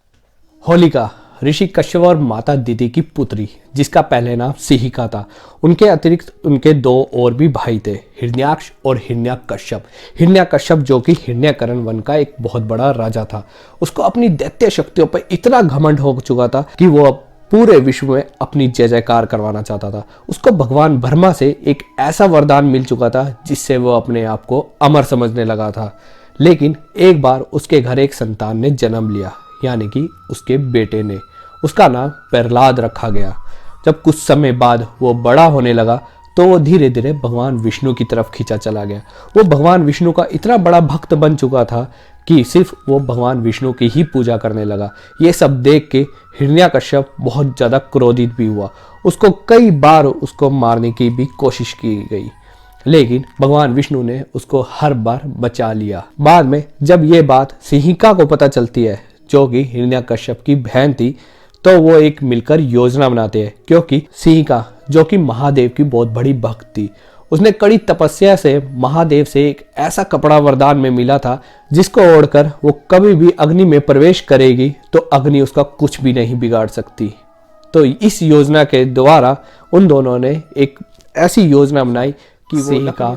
होलिका ऋषि कश्यप और माता दिति की पुत्री, जिसका पहले नाम सिहिका था। उनके अतिरिक्त उनके दो और भी भाई थे, हिरण्याक्ष और हिरण्याकश्यप। हिरण्याकश्यप जो कि हिरण्यकरण वन का एक बहुत बड़ा राजा था। उसको अपनी दैत्य शक्तियों पर इतना घमंड हो चुका था कि वो अब पूरे विश्व में अपनी जय जयकार करवाना चाहता था। उसको भगवान ब्रह्मा से एक ऐसा वरदान मिल चुका था जिससे वो अपने आप को अमर समझने लगा था। लेकिन एक बार उसके घर एक संतान ने जन्म लिया, यानी कि उसके बेटे ने। उसका नाम प्रहलाद रखा गया। जब कुछ समय बाद वो बड़ा होने लगा तो वो धीरे धीरे भगवान विष्णु की तरफ खींचा चला गया। वो भगवान विष्णु का इतना बड़ा भक्त बन चुका था कि सिर्फ वो भगवान विष्णु की ही पूजा करने लगा। ये सब देख के हिरण्याकश्यप बहुत ज़्यादा क्रोधित भी हुआ। उसको कई बार उसको मारने की भी कोशिश की गई, लेकिन भगवान विष्णु ने उसको हर बार बचा लिया। बाद में जब ये बात सिहिका को पता चलती है, जो कि हिरण्याकश्यप की बहन थी, तो वो एक मिलकर योजना बनाते हैं, क्योंकि सिहिका जो कि महादेव की बहुत बड़ी भक्त थी, उसने कड़ी तपस्या से महादेव से एक ऐसा कपड़ा वरदान में मिला था जिसको ओढ़कर वो कभी भी अग्नि में प्रवेश करेगी तो अग्नि उसका कुछ भी नहीं बिगाड़ सकती। तो इस योजना के द्वारा उन दोनों ने एक ऐसी योजना बनाई कि सिहिका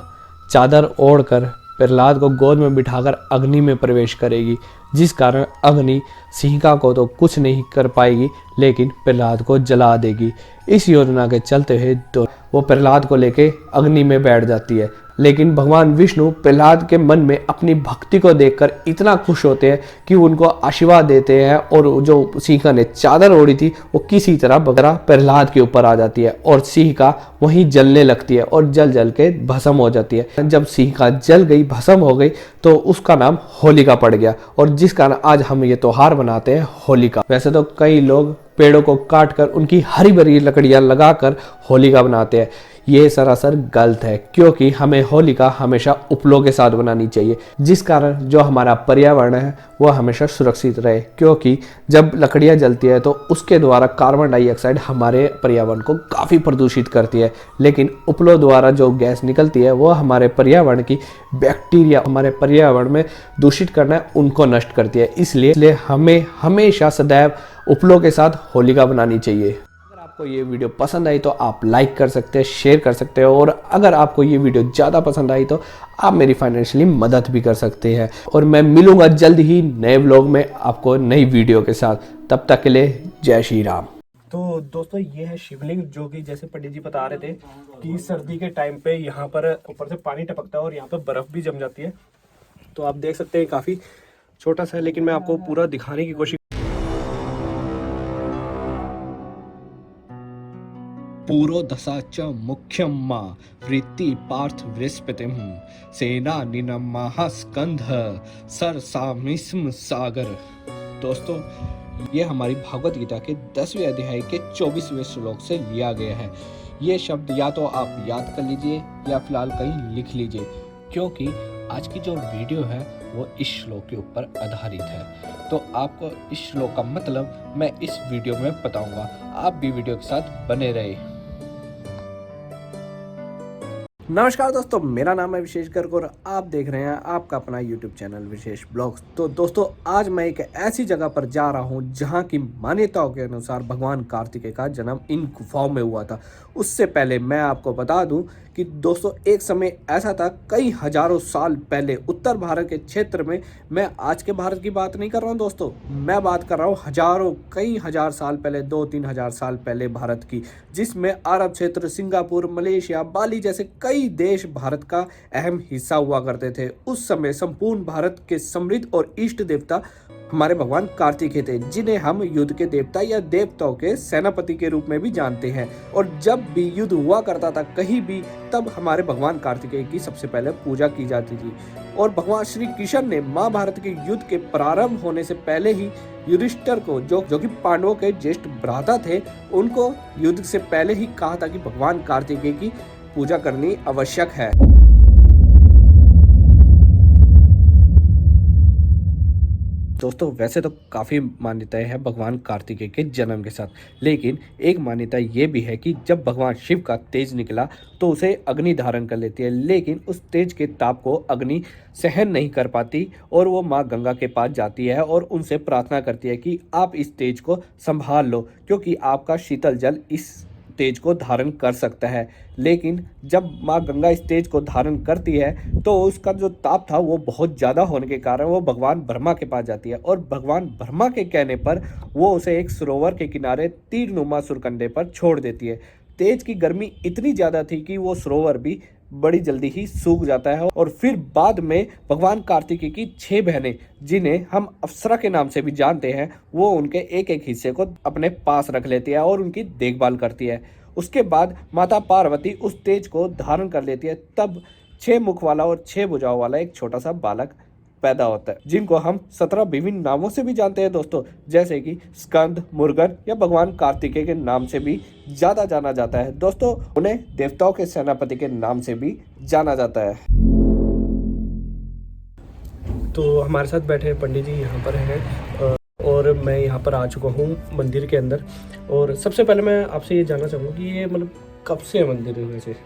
चादर ओढ़कर प्रहलाद को गोद में बिठाकर अग्नि में प्रवेश करेगी, जिस कारण अग्नि सिहिका को तो कुछ नहीं कर पाएगी लेकिन प्रहलाद को जला देगी। इस योजना के चलते हुए तो वो प्रहलाद को लेके अग्नि में बैठ जाती है, लेकिन भगवान विष्णु प्रहलाद के मन में अपनी भक्ति को देखकर इतना खुश होते हैं कि उनको आशीर्वाद देते हैं और जो सिहिका ने चादर ओढ़ी थी वो किसी तरह प्रहलाद के ऊपर आ जाती है और सिहिका वहीं जलने लगती है और जल जल के भस्म हो जाती है। जब सिहिका जल गई, भस्म हो गई, तो उसका नाम होलिका पड़ गया और जिस कारण आज हम ये त्योहार मनाते हैं होलिका। वैसे तो कई लोग पेड़ों को काट कर उनकी हरी भरी लकड़ियां लगाकर होलिका बनाते हैं। ये सरासर गलत है, क्योंकि हमें होलिका हमेशा उपलों के साथ बनानी चाहिए, जिस कारण जो हमारा पर्यावरण है वो हमेशा सुरक्षित रहे। क्योंकि जब लकड़ियां जलती है तो उसके द्वारा कार्बन डाइऑक्साइड हमारे पर्यावरण को काफ़ी प्रदूषित करती है, लेकिन उपलों द्वारा जो गैस निकलती है वो हमारे पर्यावरण की बैक्टीरिया हमारे पर्यावरण में दूषित करना है उनको नष्ट करती है। इसलिए हमें हमेशा सदैव उपलों के साथ होलिका बनानी चाहिए। आपको ये वीडियो पसंद आई तो आप लाइक कर सकते हैं, शेयर कर सकते हैं, और अगर आपको ये वीडियो ज़्यादा पसंद आई तो आप मेरी फाइनेंशियली मदद भी कर सकते हैं। और मैं मिलूंगा जल्द ही नए व्लॉग में आपको नई वीडियो के साथ। तब तक के लिए जय श्री राम। तो दोस्तों ये है शिवलिंग, जो कि जैसे पंडित जी बता रहे थे कि सर्दी के टाइम पे यहाँ पर ऊपर से पानी टपकता है और यहाँ पर बर्फ भी जम जाती है। तो आप देख सकते हैं काफ़ी छोटा सा है, लेकिन मैं आपको पूरा दिखाने की कोशिश। पुरोदशा च मुख्यम मां वृत्ति पार्थ बृहस्पतिम सेना निनमः स्कंध सरसामिस्म सागर। दोस्तों, ये हमारी भागवत गीता के 10वें अध्याय के 24वें श्लोक से लिया गया है। ये शब्द या तो आप याद कर लीजिए या फिलहाल कहीं लिख लीजिए, क्योंकि आज की जो वीडियो है वो इस श्लोक के ऊपर आधारित है। तो आपको इस श्लोक का मतलब मैं इस वीडियो में बताऊंगा, आप भी वीडियो के साथ बने रहे। नमस्कार दोस्तों, मेरा नाम है विशेष गर्ग और आप देख रहे हैं आपका अपना YouTube चैनल विशेष ब्लॉग्स। तो दोस्तों, आज मैं एक ऐसी जगह पर जा रहा हूं जहां की मान्यताओं के अनुसार भगवान कार्तिकेय का जन्म इन गुफाओं में हुआ था। उससे पहले मैं आपको बता दूं कि दोस्तों, एक समय ऐसा था कई हजारों साल पहले उत्तर भारत के क्षेत्र में, मैं आज के भारत की बात नहीं कर रहा हूं दोस्तों, मैं बात कर रहा हूं कई हजार साल पहले, 2-3 हजार साल पहले भारत की, जिसमें अरब क्षेत्र, सिंगापुर, मलेशिया, बाली जैसे कई देश भारत का अहम हिस्सा हुआ करते थे। उस समय संपूर्ण भारत के समृद्ध और इष्ट देवता हमारे भगवान कार्तिकेय थे, जिन्हें हम युद्ध के देवता या देवताओं के सेनापति के रूप में भी जानते हैं। और जब भी युद्ध हुआ करता था कहीं भी, तब हमारे भगवान कार्तिकेय की सबसे पहले पूजा की जाती थी। और भगवान श्री कृष्ण ने महाभारत के युद्ध के प्रारंभ होने से पहले ही युधिष्ठिर को, जो कि पांडवों के ज्येष्ठ भ्राता थे, उनको युद्ध से पहले ही कहा था कि भगवान कार्तिकेय की पूजा करनी आवश्यक है। दोस्तों, वैसे तो काफ़ी मान्यताएं हैं भगवान कार्तिकेय के जन्म के साथ, लेकिन एक मान्यता ये भी है कि जब भगवान शिव का तेज निकला तो उसे अग्नि धारण कर लेती है, लेकिन उस तेज के ताप को अग्नि सहन नहीं कर पाती और वो माँ गंगा के पास जाती है और उनसे प्रार्थना करती है कि आप इस तेज को संभाल लो, क्योंकि आपका शीतल जल इस तेज को धारण कर सकता है। लेकिन जब माँ गंगा इस तेज को धारण करती है तो उसका जो ताप था वो बहुत ज़्यादा होने के कारण वो भगवान ब्रह्मा के पास जाती है, और भगवान ब्रह्मा के कहने पर वो उसे एक सरोवर के किनारे तीरनुमा सुरकंडे पर छोड़ देती है। तेज की गर्मी इतनी ज़्यादा थी कि वो सरोवर भी बड़ी जल्दी ही सूख जाता है। और फिर बाद में भगवान कार्तिकेय की 6 बहनें, जिन्हें हम अप्सरा के नाम से भी जानते हैं, वो उनके एक एक हिस्से को अपने पास रख लेती है और उनकी देखभाल करती है। उसके बाद माता पार्वती उस तेज को धारण कर लेती है। तब 6 मुख वाला और 6 भुजाओं वाला एक छोटा सा बालक पैदा होता है, जिनको हम 17 विभिन्न नामों से भी जानते हैं दोस्तों, जैसे कि स्कंद, मुर्गन या भगवान कार्तिकेय के नाम से भी ज्यादा जाना जाता है। दोस्तों, उन्हें देवताओं के सेनापति के नाम से भी जाना जाता है। तो हमारे साथ बैठे पंडित जी यहाँ पर हैं और मैं यहाँ पर आ चुका हूँ मंदिर के अंदर। और सबसे पहले मैं आपसे ये जानना चाहूँगा कि ये मतलब कब से है मंदिर में से?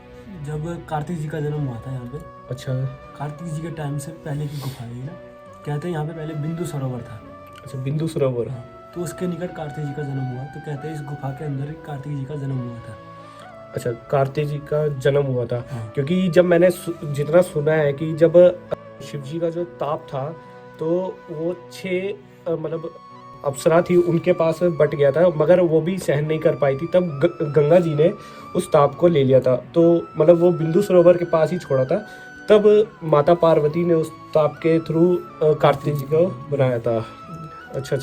जब कार्तिक जी का जन्म हुआ था यहाँ पे। अच्छा, कार्तिक जी के टाइम से पहले की गुफा है ना, कहते हैं यहाँ पे पहले बिंदु सरोवर था। अच्छा, बिंदु सरोवर। हाँ, तो उसके निकट कार्तिक जी का जन्म हुआ, तो कहते हैं इस गुफा के अंदर कार्तिक जी का जन्म हुआ था। अच्छा, कार्तिक जी का जन्म हुआ था। हाँ। क्योंकि जब मैंने जितना सुना है कि जब शिव जी का जो ताप था तो वो 6 मतलब अप्सरा थी, उनके पास बट गया था, मगर वो भी सहन नहीं कर पाई थी। तब गंगा जी ने उस ताप को ले लिया था, तो मतलब वो बिंदु सरोवर के पास ही छोड़ा था। तब माता पार्वती ने उस ताप के थ्रू कार्तिक जी को बनाया था। अच्छा,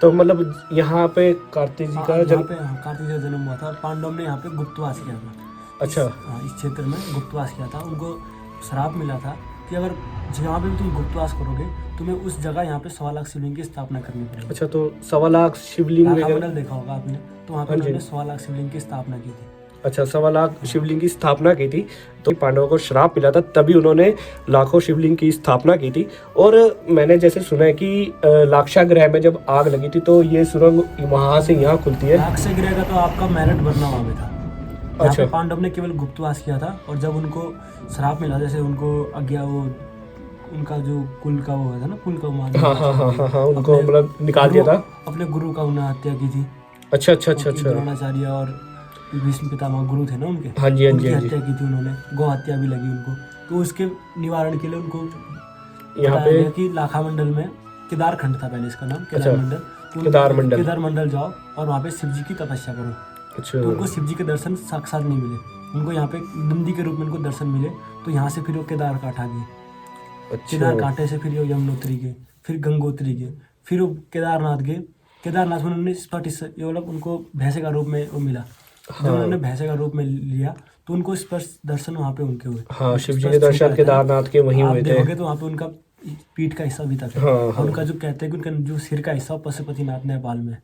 तो मतलब यहाँ पे कार्तिक जी का जन्म, कार्तिक जी का जन्म हुआ था। पांडव ने यहाँ पे गुप्तवास किया था। अच्छा, इस क्षेत्र में गुप्तवास किया था। उनको श्राप मिला था कि अगर जहाँ पे भी तुम गुप्तवास करोगे, तुम्हें उस जगह यहाँ पे 1.25 लाख शिवलिंग की स्थापना करनी पड़ेगी। अच्छा, तो 1.25 लाख शिवलिंग मंडल देखा होगा आपने, तो वहाँ पे उन्होंने 1.25 लाख शिवलिंग की स्थापना की थी। अच्छा, 1.25 लाख शिवलिंग की स्थापना की थी। तो पांडवों को श्राप मिला था, तभी उन्होंने लाखों शिवलिंग की स्थापना की थी। और मैंने जैसे सुना है कि लाक्षा ग्रह में जब आग लगी थी तो ये सुरंग वहां से यहाँ खुलती है। लाक्षा ग्रह का तो आपका मेरठ भरना वहाँ पे था। अच्छा, पांडव ने केवल गुप्तवास किया था, और जब उनको श्राप मिला, जैसे उनको अज्ञा, वो उनका जो कुल का वो था ना, कुल का हाँ, उनको मतलब निकाल दिया था। अपने गुरु का उन्होंने हत्या की थी। अच्छा, द्रोणाचार्य और भीष्म पितामह गुरु थे ना उनके, हाँ जी, उनकी हत्या की थी उन्होंने, गौ हत्या भी लगी उनको। तो उसके निवारण के लिए उनको यहाँ पे कि लाखा मंडल में केदार खंड था पहले इसका नाम, अच्छा, केदार मंडल जाओ और वहाँ पे शिव जी की तपस्या करो। अच्छा, तो उनको शिव जी के दर्शन साक्षात नहीं मिले, उनको यहाँ पे नंदी के रूप में उनको दर्शन मिले। तो यहाँ से फिर वो केदार काट आ गए। अच्छा, केदार कांटे से फिर यमुनोत्री के, फिर गंगोत्री गए, फिर वो केदारनाथ गए। केदारनाथ में उन्होंने स्पट ये मतलब उनको भैंसे का रूप में वो मिला। जब उन्होंने भैंसे का रूप में लिया तो उनको स्पर्श दर्शन वहाँ पे उनके हुए। हाँ, शिव जी स्पर्श के दर्शन छूटा रहता है। केदारनाथ के वहीं आप हुए थे। देखोगे तो वहाँ पे उनका पीठ का हिस्सा भी था। हाँ, और उनका जो कहते हैं कि उनका जो सिर का हिस्सा पशुपतिनाथ नेपाल में।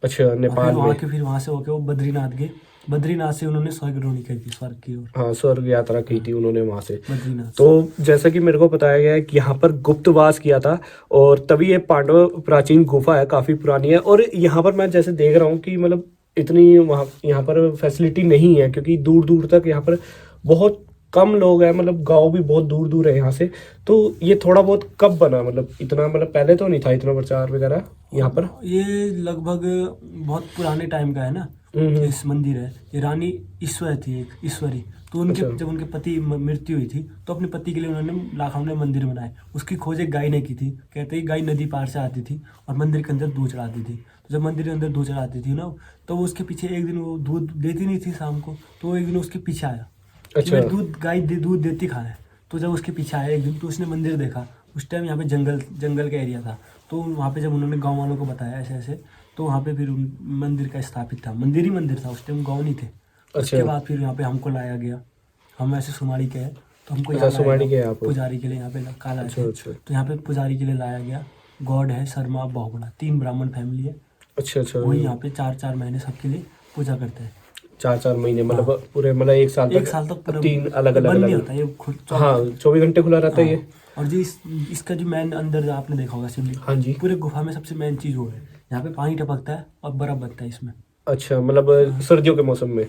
अच्छा, और नेपाल में। फिर वहाँ से होके वो बद्रीनाथ गए। बद्रीनाथ से उन्होंने स्वर्गारोहण की, स्वर्ग की ओर हाँ, स्वर्ग यात्रा की थी उन्होंने वहां से। बद्रीनाथ। तो जैसा कि मेरे को बताया गया है कि यहाँ पर गुप्तवास किया था, और तभी ये पांडव प्राचीन गुफा है, काफी पुरानी है। और यहाँ पर मैं जैसे देख रहा हूँ कि मतलब इतनी वहाँ यहाँ पर फैसिलिटी नहीं है, क्योंकि दूर दूर तक यहाँ पर बहुत कम लोग हैं, मतलब गांव भी बहुत दूर दूर है यहाँ से। तो ये थोड़ा बहुत कब बना, मतलब इतना, मतलब पहले तो नहीं था इतना प्रचार वगैरह यहाँ पर। ये लगभग बहुत पुराने टाइम का है ना। इस मंदिर है, ये रानी ईश्वर थी, एक ईश्वरी। तो उनके जब उनके पति मृत्यु हुई थी तो अपने पति के लिए उन्होंने लाखों ने मंदिर बनाए। उसकी खोज एक गाय ने की थी। कहते हैं गाय नदी पार से आती थी और मंदिर के अंदर दूध चढ़ाती थी। तो जब मंदिर के अंदर दूध चढ़ाती थी ना, तो वो उसके पीछे एक दिन वो दूध देती नहीं थी शाम को, तो वो एक दिन उसके पीछे आया। अच्छा। दूध गाय दूध देती कहाँ है। तो जब उसके पीछे आया एक दिन, तो उसने मंदिर देखा। उस टाइम यहाँ पे जंगल का एरिया था। तो वहाँ पे जब उन्होंने गांव वालों को बताया ऐसे ऐसे, तो वहाँ पे फिर मंदिर का स्थापित था। मंदिर ही मंदिर था, उस टाइम गाँव नहीं थे। उसके बाद फिर यहाँ पे हमको लाया गया। हम ऐसे सुमाड़ी के हैं तो हमको यहाँ सुमाड़ी के आप पुजारी के लिए यहाँ पे काला है। अच्छा। तो यहाँ पे पुजारी के लिए लाया गया। गॉड है शर्मा बहुगुणा, 3 ब्राह्मण फैमिली है। अच्छा। वही यहाँ पे 4-4 महीने सबके लिए पूजा करते हैं। 4-4 महीने, मतलब पूरे, मतलब एक साल तक पूरा 3 अलग अलग बंद नहीं होता ये खुद। हाँ, 24 घंटे खुला रहता है ये। और जो इसका जो मेन अंदर आपने देखा होगा शिवलिंग, हाँ जी। पूरे गुफा में सबसे मेन चीज वो है, यहाँ पे पानी टपकता है और बर्फ बनता है इसमें। अच्छा, मतलब सर्दियों के मौसम में।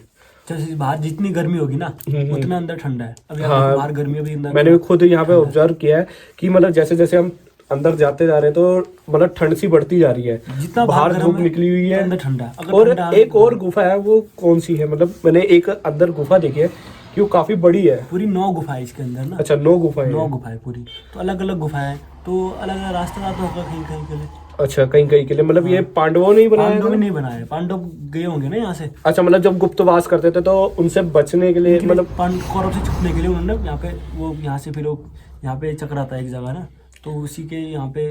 जैसे बाहर जितनी गर्मी होगी ना उतना अंदर ठंडा है। अभी आप हाँ, बाहर गर्मी अभी अंदर मैंने भी खुद यहाँ पे ऑब्जर्व किया है कि मतलब जैसे जैसे हम अंदर जाते जा रहे हैं तो मतलब ठंड सी बढ़ती जा रही है। जितना बाहर गर्म धूप है, निकली हुई है, अंदर ठंडा। अगर और ठंडा एक और गुफा है, वो कौन सी है? मतलब मैंने एक अंदर गुफा देखी है कि वो काफी बड़ी है। पूरी 9 गुफाएं इसके अंदर ना। अच्छा, 9 गुफाएं 9 हैं। गुफाएं पूरी। तो अलग अलग गुफाएं, तो अलग अलग रास्ता जाता होगा कहीं कहीं के लिए। अच्छा, कहीं कहीं के लिए, मतलब ये पांडवों ने ही बनाया पांडव है? नहीं बनाया, पांडव गए होंगे ना यहाँ से। अच्छा, मतलब जब गुप्तवास करते थे तो उनसे बचने के लिए, मतलब कौरव से छुपने के लिए उन्होंने यहाँ पे वो यहाँ से फिर वो यहाँ पे चक्र आता है एक जगह ना, तो उसी के यहाँ पे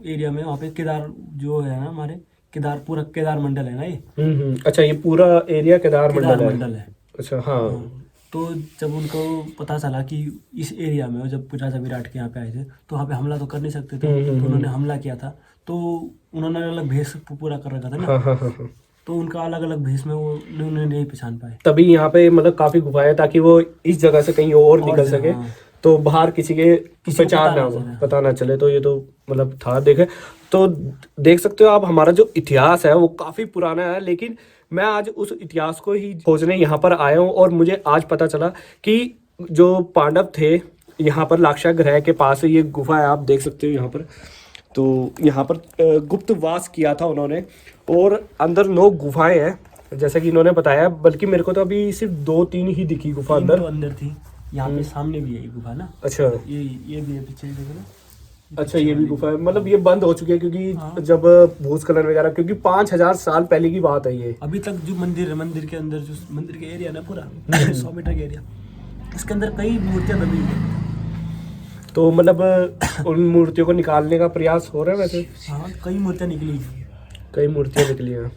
एरिया में वहाँ पे केदार जो है ना हमारे केदार, पूरा केदार मंडल है ना ये। अच्छा, ये पूरा एरिया केदार केदार मंडल मंडल है। है। अच्छा, हाँ। तो जब उनको पता चला कि इस एरिया में, जब राजा विराट के यहाँ पे आए थे तो वहाँ पे हमला तो कर नहीं सकते थे, तो उन्होंने हमला किया था। तो उन्होंने अलग भेष पूरा कर रखा था ना। हाँ। तो उनका अलग अलग भेष में वो उन्होंने नहीं पहचान पाए। तभी यहाँ पे मतलब काफी गुफाएं, ताकि वो इस जगह से कहीं और निकल सके, हाँ। तो बाहर किसी के को पहचान ना हो, पता ना चले। तो ये तो मतलब था, देखे तो देख सकते हो आप, हमारा जो इतिहास है वो काफी पुराना है। लेकिन मैं आज उस इतिहास को ही खोजने यहाँ पर आया हूँ, और मुझे आज पता चला कि जो पांडव थे यहाँ पर लाक्षागृह के पास ये गुफा है, आप देख सकते हो यहाँ पर। तो यहाँ पर गुप्तवास किया था उन्होंने, और अंदर 9 गुफाएं हैं जैसा कि इन्होंने बताया। बल्कि मेरे को तो अभी सिर्फ 2-3 ही दिखी गुफा अंदर। तो अंदर थी। यहाँ पे सामने भी है ये गुफा ना। अच्छा, ये भी है पीछे देखो ना। अच्छा, ये भी गुफा है, मतलब ये बंद हो चुकी है क्योंकि जब भूस्खलन वगैरह, क्योंकि 5000 साल पहले की बात है ये। अभी तक जो मंदिर है, मंदिर के अंदर जो मंदिर के एरिया ना पूरा 100 मीटर का एरिया, इसके अंदर कई मूर्तियां दबी हुई हैं। तो मतलब उन मूर्तियों को निकालने का प्रयास हो रहा है वैसे। हाँ, कई मूर्तियां निकली हुई हैं। कई मूर्तियां निकली हैं।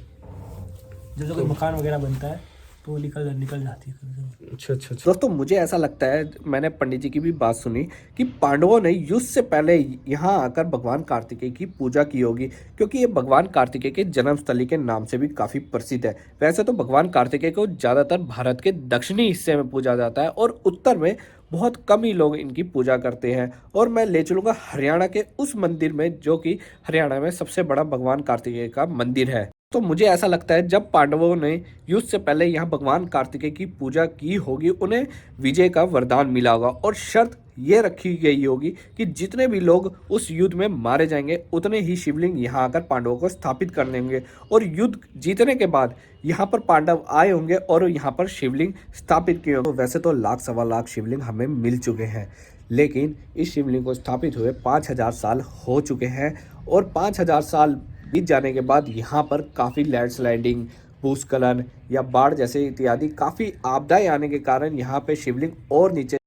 जैसे कोई मकान वगैरह बनता है तो वो निकल जाती है कभी-कभी। अच्छा। दोस्तों, मुझे ऐसा लगता है, मैंने पंडित जी की भी बात सुनी कि पांडवों ने युद्ध से पहले यहाँ आकर भगवान कार्तिकेय की पूजा की होगी, क्योंकि ये भगवान कार्तिकेय के जन्मस्थली के नाम से भी काफ़ी प्रसिद्ध है। वैसे तो भगवान कार्तिकेय को ज़्यादातर भारत के दक्षिणी हिस्से में पूजा जाता है, और उत्तर में बहुत कम ही लोग इनकी पूजा करते हैं। और मैं ले चलूँगा हरियाणा के उस मंदिर में, जो कि हरियाणा में सबसे बड़ा भगवान कार्तिकेय का मंदिर है। तो मुझे ऐसा लगता है जब पांडवों ने युद्ध से पहले यहाँ भगवान कार्तिकेय की पूजा की होगी, उन्हें विजय का वरदान मिला होगा, और शर्त ये रखी गई होगी कि जितने भी लोग उस युद्ध में मारे जाएंगे उतने ही शिवलिंग यहाँ आकर पांडवों को स्थापित कर देंगे। और युद्ध जीतने के बाद यहाँ पर पांडव आए होंगे और यहाँ पर शिवलिंग स्थापित किए होंगे। वैसे तो 1,00,000-1.25 लाख शिवलिंग हमें मिल चुके हैं, लेकिन इस शिवलिंग को स्थापित हुए 5000 साल हो चुके हैं, और 5000 साल बीत जाने के बाद यहाँ पर काफ़ी लैंडस्लाइडिंग, भूस्खलन या बाढ़ जैसे इत्यादि काफ़ी आपदाएं आने के कारण यहाँ पे शिवलिंग और नीचे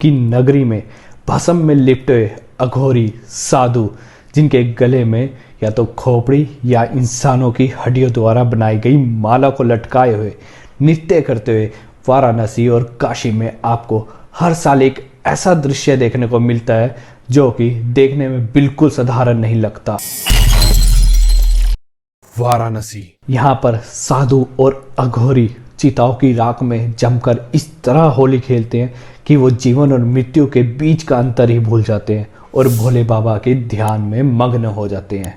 की नगरी में भस्म में लिपटे हुए अघोरी साधु, जिनके गले में या तो खोपड़ी या इंसानों की हड्डियों द्वारा बनाई गई माला को लटकाए हुए नृत्य करते हुए वाराणसी और काशी में आपको हर साल एक ऐसा दृश्य देखने को मिलता है जो कि देखने में बिल्कुल साधारण नहीं लगता। वाराणसी, यहाँ पर साधु और अघोरी चिताओं की राख में जमकर इस तरह होली खेलते हैं कि वो जीवन और मृत्यु के बीच का अंतर ही भूल जाते हैं और भोले बाबा के ध्यान में मग्न हो जाते हैं।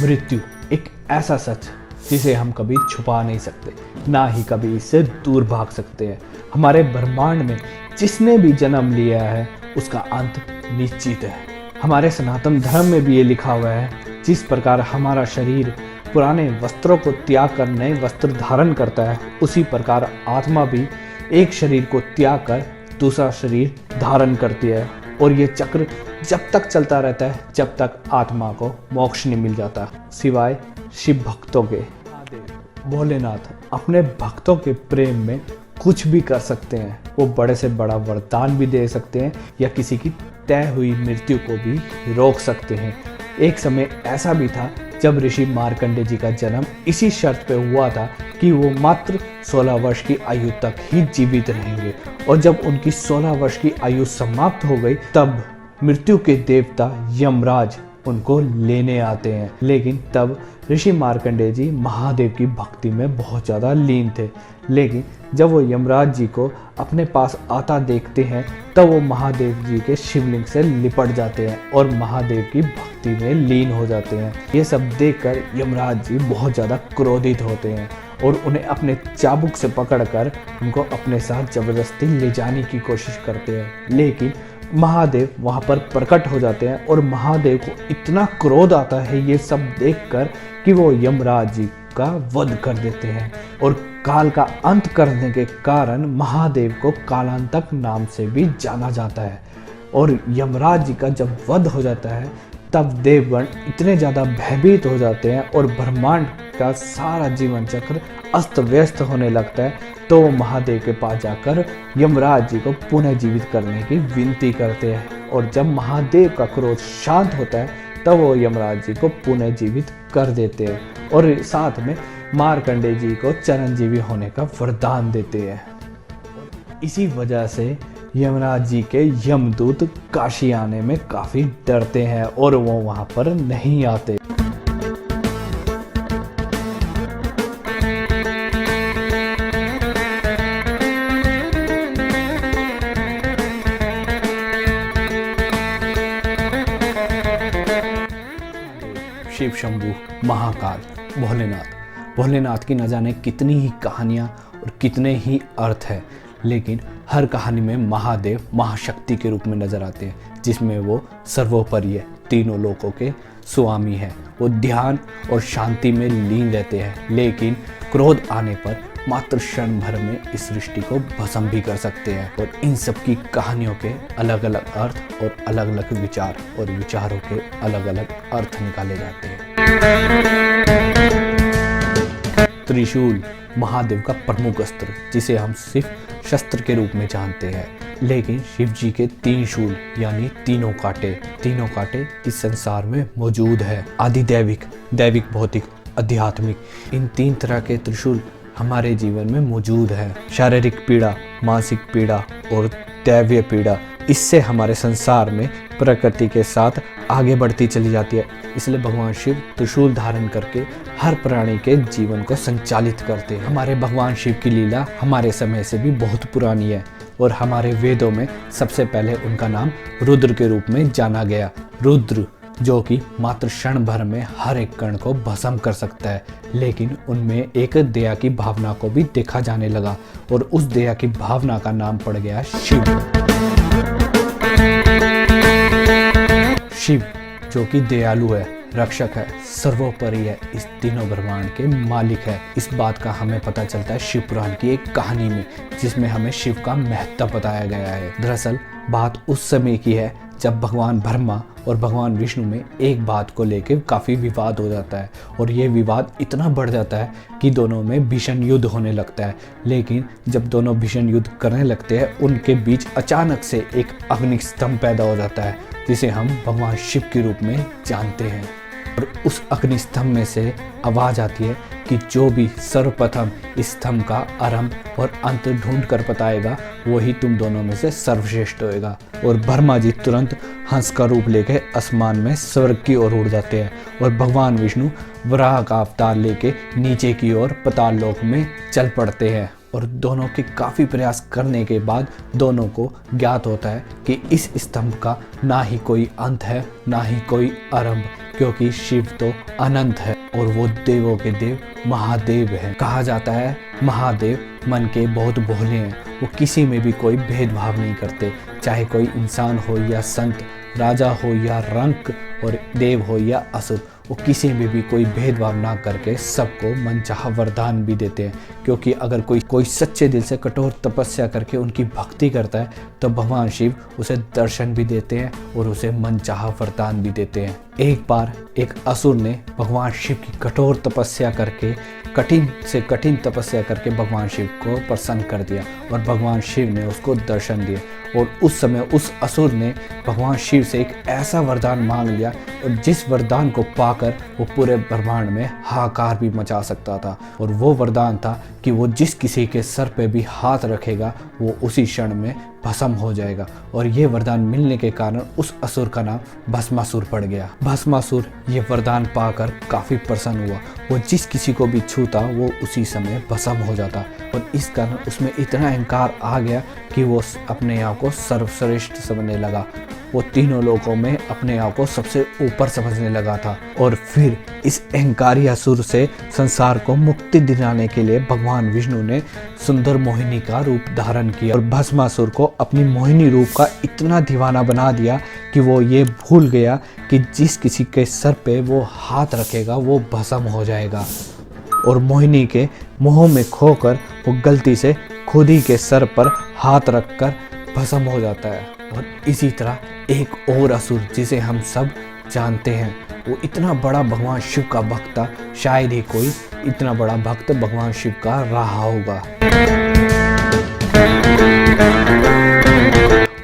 मृत्यु एक ऐसा सच जिसे हम कभी छुपा नहीं सकते, ना ही कभी इससे दूर भाग सकते हैं। हमारे ब्रह्मांड में जिसने भी जन्म लिया है उसका अंत निश्चित है। हमारे सनातन धर्म में भी ये लिखा हुआ है, जिस प्रकार हमारा शरीर पुराने वस्त्रों को त्याग कर नए वस्त्र धारण करता है, उसी प्रकार आत्मा भी एक शरीर को त्याग कर दूसरा शरीर धारण करती है। और ये चक्र जब तक चलता रहता है जब तक आत्मा को मोक्ष नहीं मिल जाता, सिवाय शिव भक्तों के। भोलेनाथ अपने भक्तों के प्रेम में कुछ भी कर सकते हैं। वो बड़े से बड़ा वरदान भी दे सकते हैं या किसी की तय हुई मृत्यु को भी रोक सकते हैं। एक समय ऐसा भी था जब ऋषि मार्कंडे जी का जन्म इसी शर्त पे हुआ था कि वो मात्र 16 वर्ष की आयु तक ही जीवित रहेंगे, और जब उनकी 16 वर्ष की आयु समाप्त हो गई तब मृत्यु के देवता यमराज उनको लेने आते हैं। लेकिन तब ऋषि मार्कंडेय जी महादेव की भक्ति में बहुत ज़्यादा लीन थे। लेकिन जब वो यमराज जी को अपने पास आता देखते हैं तब वो महादेव जी के शिवलिंग से लिपट जाते हैं और महादेव की भक्ति में लीन हो जाते हैं। ये सब देखकर यमराज जी बहुत ज़्यादा क्रोधित होते हैं और उन्हें अपने चाबुक से पकड़कर उनको अपने साथ जबरदस्ती ले जाने की कोशिश करते हैं। लेकिन महादेव वहाँ पर प्रकट हो जाते हैं और महादेव को इतना क्रोध आता है ये सब देखकर कि वो यमराज जी का वध कर देते हैं। और काल का अंत करने के कारण महादेव को कालांतक नाम से भी जाना जाता है। और यमराज जी का जब वध हो जाता है तब देवगण इतने ज़्यादा भयभीत हो जाते हैं और ब्रह्मांड का सारा जीवन चक्र अस्त व्यस्त होने लगता है। तो वो महादेव के पास जाकर यमराज जी को पुनः जीवित करने की विनती करते हैं, और जब महादेव का क्रोध शांत होता है तब वो यमराज जी को पुनः जीवित कर देते हैं और साथ में मार्कंडेय जी को चिरंजीवी होने का वरदान देते हैं। इसी वजह से यमराज जी के यमदूत काशी आने में काफ़ी डरते हैं और वो वहाँ पर नहीं आते। शिव शंभू, महाकाल, भोलेनाथ की न जाने कितनी ही कहानियाँ और कितने ही अर्थ हैं, लेकिन हर कहानी में महादेव महाशक्ति के रूप में नजर आते हैं, जिसमें वो सर्वोपरि है, तीनों लोकों के स्वामी हैं। वो ध्यान और शांति में लीन रहते हैं, लेकिन क्रोध आने पर मात्र क्षण भर में इस सृष्टि को भस्म भी कर सकते हैं। और इन सब की कहानियों के अलग अलग अर्थ और अलग अलग विचार और विचारों के अलग अलग अर्थ निकाले जाते हैं। त्रिशूल महादेव का प्रमुख अस्त्र, जिसे हम सिर्फ शस्त्र के रूप में जानते हैं, लेकिन शिव जी के 3 शूल यानी तीनों कांटे इस संसार में मौजूद है। आदि दैविक, भौतिक, आध्यात्मिक, इन 3 तरह के त्रिशूल हमारे जीवन में मौजूद है। शारीरिक पीड़ा, मानसिक पीड़ा और दैवीय पीड़ा, इससे हमारे संसार में प्रकृति के साथ आगे बढ़ती चली जाती है। इसलिए भगवान शिव त्रिशूल धारण करके हर प्राणी के जीवन को संचालित करते हैं। हमारे भगवान शिव की लीला हमारे समय से भी बहुत पुरानी है और हमारे वेदों में सबसे पहले उनका नाम रुद्र के रूप में जाना गया। रुद्र जो कि मात्र क्षण भर में हर एक कण को भस्म कर सकता है, लेकिन उनमें एक दया की भावना को भी देखा जाने लगा और उस दया की भावना का नाम पड़ गया शिव। शिव जो कि दयालु है, रक्षक है, सर्वोपरि है, इस तीनों ब्रह्मांड के मालिक है। इस बात का हमें पता चलता है शिव पुराण की एक कहानी में, जिसमें हमें शिव का महत्व बताया गया है। दरअसल बात उस समय की है जब भगवान ब्रह्मा और भगवान विष्णु में एक बात को लेकर काफ़ी विवाद हो जाता है और ये विवाद इतना बढ़ जाता है कि दोनों में भीषण युद्ध होने लगता है। लेकिन जब दोनों भीषण युद्ध करने लगते हैं उनके बीच अचानक से एक अग्नि स्तंभ पैदा हो जाता है जिसे हम भगवान शिव के रूप में जानते हैं। और उस अग्नि स्तंभ में से आवाज़ आती है कि जो भी सर्वप्रथम इस स्तंभ का आरंभ और अंत ढूंढ कर बताएगा वही तुम दोनों में से सर्वश्रेष्ठ होएगा। और ब्रह्मा जी तुरंत हंस का रूप लेके आसमान में स्वर्ग की ओर उड़ जाते हैं और भगवान विष्णु वराह का अवतार लेके नीचे की ओर पाताल लोक में चल पड़ते हैं। और दोनों के काफ़ी प्रयास करने के बाद दोनों को ज्ञात होता है कि इस स्तंभ का ना ही कोई अंत है ना ही कोई आरंभ, क्योंकि शिव तो अनंत है और वो देवों के देव महादेव हैं। कहा जाता है महादेव मन के बहुत भोले हैं, वो किसी में भी कोई भेदभाव नहीं करते, चाहे कोई इंसान हो या संत, राजा हो या रंक और देव हो या असुर, वो किसी में भी कोई भेदभाव ना करके सबको मनचाहा वरदान भी देते हैं। क्योंकि अगर कोई सच्चे दिल से कठोर तपस्या करके उनकी भक्ति करता है तो भगवान शिव उसे दर्शन भी देते हैं और उसे मनचाहा वरदान भी देते हैं। एक बार एक असुर ने भगवान शिव की कठोर तपस्या करके कठिन से कठिन तपस्या करके भगवान शिव को प्रसन्न कर दिया और भगवान शिव ने उसको दर्शन दिए। और उस समय उस असुर ने भगवान शिव से एक ऐसा वरदान मांग लिया और जिस वरदान को पाकर वो पूरे ब्रह्मांड में हाहाकार भी मचा सकता था। और वो वरदान था कि वो जिस किसी के सर पे भी हाथ रखेगा वो उसी क्षण में भस्म हो जाएगा। और ये वरदान मिलने के कारण उस असुर का नाम भस्मासुर पड़ गया। भस्मासुर ये वरदान पाकर काफ़ी प्रसन्न हुआ, वो जिस किसी को भी छूता वो उसी समय भस्म हो जाता। और इस कारण उसमें इतना अहंकार आ गया कि वो अपने आप को सर्वश्रेष्ठ समझने लगा। वो तीनों लोगों में अपने आप को सबसे ऊपर समझने लगा था। और फिर इस अहंकारी असुर से संसार को मुक्ति दिलाने के लिए भगवान विष्णु ने सुंदर मोहिनी का रूप धारण किया और भस्मासुर को अपनी मोहिनी रूप का इतना दीवाना बना दिया कि वो ये भूल गया कि जिस किसी के सर पे वो हाथ रखेगा वो भस्म हो जाएगा। और मोहिनी के मोह में खोकर वो गलती से खुद ही के सर पर हाथ रखकर भस्म हो जाता है। और इसी तरह एक और असुर जिसे हम सब जानते हैं, वो इतना बड़ा भगवान शिव का भक्त था, शायद ही कोई इतना बड़ा भक्त भगवान शिव का रहा होगा।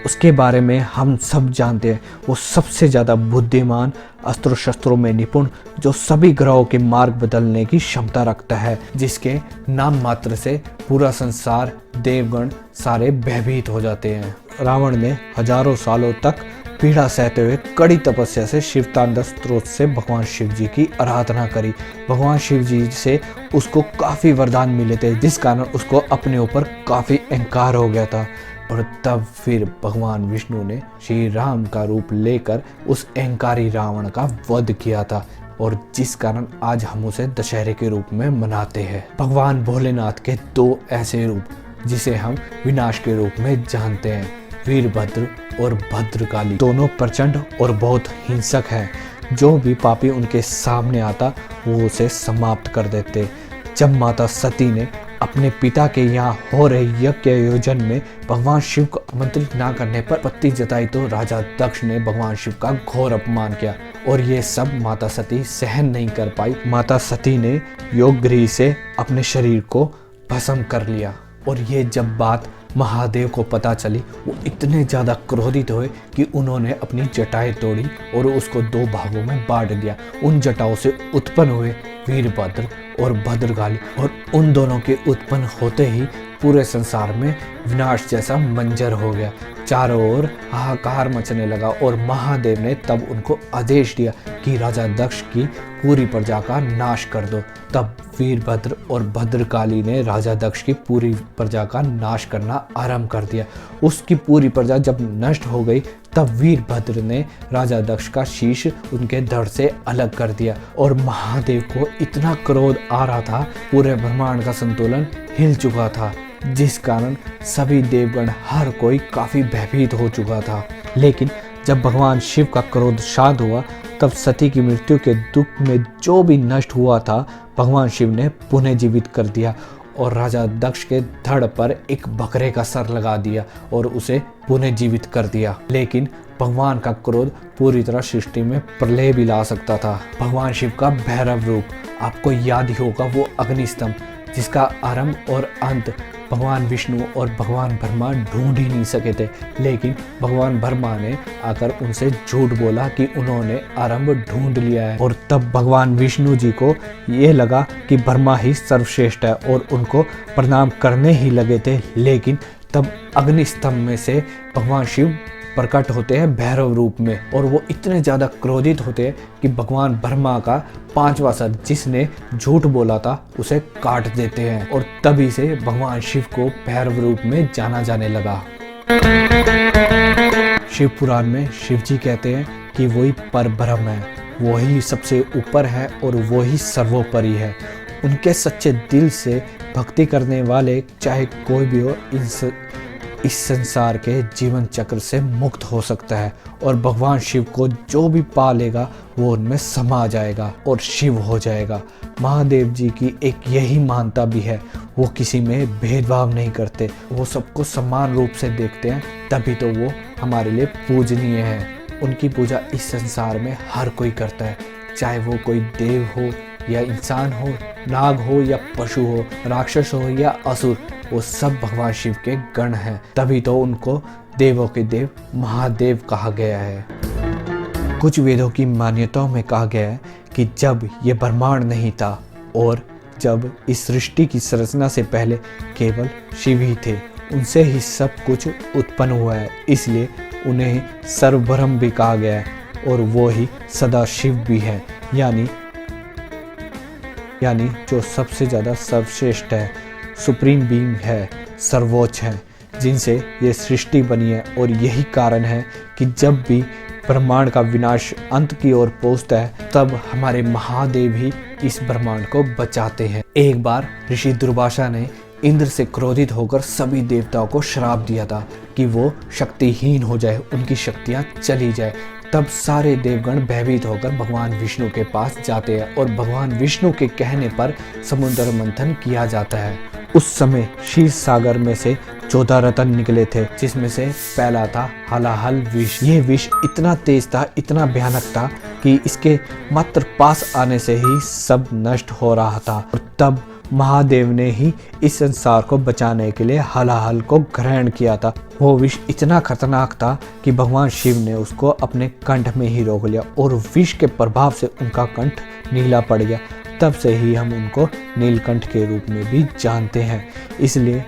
उसके बारे में हम सब जानते हैं, वो सबसे ज़्यादा बुद्धिमान, अस्त्र शस्त्रों में निपुण, जो सभी ग्रहों के मार्ग बदलने की क्षमता रखता है, जिसके नाम मात्र से पूरा संसार, देवगण सारे भयभीत हो जाते हैं। रावण ने हजारों सालों तक पीड़ा सहते हुए कड़ी तपस्या से शिवतांडव स्त्रोत से भगवान शिव जी की आराधना करी। भगवान शिव जी से उसको काफ़ी वरदान मिले थे, जिस कारण उसको अपने ऊपर काफ़ी अहंकार हो गया था। और तब फिर भगवान विष्णु ने श्री राम का रूप लेकर उस अहंकारी रावण का वध किया था, और जिस कारण आज हम उसे दशहरे के रूप में मनाते हैं। भगवान भोलेनाथ के दो ऐसे रूप जिसे हम विनाश के रूप में जानते हैं, वीरभद्र और भद्रकाली, दोनों प्रचंड और बहुत हिंसक हैं। जो भी पापी उनके सामने आता वो उसे समाप्त कर देते। जब माता सती ने अपने पिता के यहाँ हो रहे यज्ञ आयोजन में भगवान शिव को आमंत्रित ना करने पर आपत्ति जताई तो राजा दक्ष ने भगवान शिव का घोर अपमान किया, और ये सब माता सती सहन नहीं कर पाई। माता सती ने योग गृह से अपने शरीर को भस्म कर लिया। और ये जब बात महादेव को पता चली, वो इतने ज़्यादा क्रोधित हुए कि उन्होंने अपनी जटाएं तोड़ी और उसको दो भागों में बांट दिया। उन जटाओं से उत्पन्न हुए वीरभद्र और भद्रकाली, और उन दोनों के उत्पन्न होते ही पूरे संसार में विनाश जैसा मंजर हो गया। चारों ओर हाहाकार मचने लगा, और महादेव ने तब उनको आदेश दिया कि राजा दक्ष की पूरी प्रजा का नाश कर दो। तब वीरभद्र और भद्रकाली ने राजा दक्ष की पूरी प्रजा का नाश करना आरंभ कर दिया। उसकी पूरी प्रजा जब नष्ट हो गई तब वीरभद्र ने राजा दक्ष का शीश उनके धड़ से अलग कर दिया, और महादेव को इतना क्रोध आ रहा था, पूरे ब्रह्मांड का संतुलन हिल चुका था, जिस कारण सभी देवगण हर कोई काफ़ी भयभीत हो चुका था। लेकिन जब भगवान शिव का क्रोध शांत हुआ तब सती की मृत्यु के दुख में जो भी नष्ट हुआ था भगवान शिव ने पुनः जीवित कर दिया, और राजा दक्ष के धड़ पर एक बकरे का सर लगा दिया और उसे पुनर्जीवित कर दिया। लेकिन भगवान का क्रोध पूरी तरह सृष्टि में प्रलय भी ला सकता था। भगवान शिव का भैरव रूप, आपको याद ही होगा वो अग्निस्तंभ, जिसका आरंभ और अंत भगवान विष्णु और भगवान ब्रह्मा ढूंढ ही नहीं सके थे। लेकिन भगवान ब्रह्मा ने आकर उनसे झूठ बोला कि उन्होंने आरंभ ढूंढ लिया है, और तब भगवान विष्णु जी को ये लगा कि ब्रह्मा ही सर्वश्रेष्ठ है और उनको प्रणाम करने ही लगे थे। लेकिन तब अग्निस्तंभ में से भगवान शिव प्रकट होते हैं भैरव रूप में, और वो इतने ज़्यादा क्रोधित होते हैं कि भगवान ब्रह्मा का 5वां सर जिसने झूठ बोला था उसे काट देते हैं, और तभी से भगवान शिव को भैरव रूप में जाना जाने लगा। शिव पुराण में शिव जी कहते हैं कि वही पर ब्रह्म है, वही सबसे ऊपर है और वही सर्वोपरि है। उनके सच्चे दिल से भक्ति करने वाले चाहे कोई भी हो इस संसार के जीवन चक्र से मुक्त हो सकता है, और भगवान शिव को जो भी पा लेगा वो उनमें समा जाएगा और शिव हो जाएगा। महादेव जी की एक यही मान्यता भी है, वो किसी में भेदभाव नहीं करते, वो सबको समान रूप से देखते हैं, तभी तो वो हमारे लिए पूजनीय हैं। उनकी पूजा इस संसार में हर कोई करता है, चाहे वो कोई देव हो या इंसान हो, नाग हो या पशु हो, राक्षस हो या असुर, वो सब भगवान शिव के गण हैं। तभी तो उनको देवों के देव महादेव कहा गया है। कुछ वेदों की मान्यताओं में कहा गया है कि जब ये ब्रह्मांड नहीं था और जब इस सृष्टि की संरचना से पहले केवल शिव ही थे, उनसे ही सब कुछ उत्पन्न हुआ है, इसलिए उन्हें सर्वब्रह्म भी कहा गया है, और वो ही सदा शिव भी है, यानी जो सबसे ज़्यादा सर्वश्रेष्ठ है, सुप्रीम बीइंग है, सर्वोच्च है, जिनसे ये सृष्टि बनी है। और यही कारण है कि जब भी ब्रह्मांड का विनाश अंत की ओर पहुंचता है तब हमारे महादेव ही इस ब्रह्मांड को बचाते हैं। एक बार ऋषि दुर्वासा ने इंद्र से क्रोधित होकर सभी देवताओं को श्राप दिया था कि वो शक्तिहीन हो जाए, उनकी शक्तियाँ चली जाए। तब सारे देवगण भयभीत होकर भगवान विष्णु के पास जाते हैं और भगवान विष्णु के कहने पर समुद्र मंथन किया जाता है। उस समय क्षीर सागर में से 14 रत्न निकले थे, जिसमें से पहला था हलाहल विष। ये विष इतना तेज था, इतना भयानक था कि इसके मात्र पास आने से ही सब नष्ट हो रहा था। और तब महादेव ने ही इस संसार को बचाने के लिए हलाहल को ग्रहण किया था। वो विष इतना खतरनाक था कि भगवान शिव ने उसको अपने कंठ में ही रोक लिया और विष के प्रभाव से उनका कंठ नीला पड़ गया। तब से ही हम उनको नीलकंठ के रूप में भी जानते हैं। इसलिए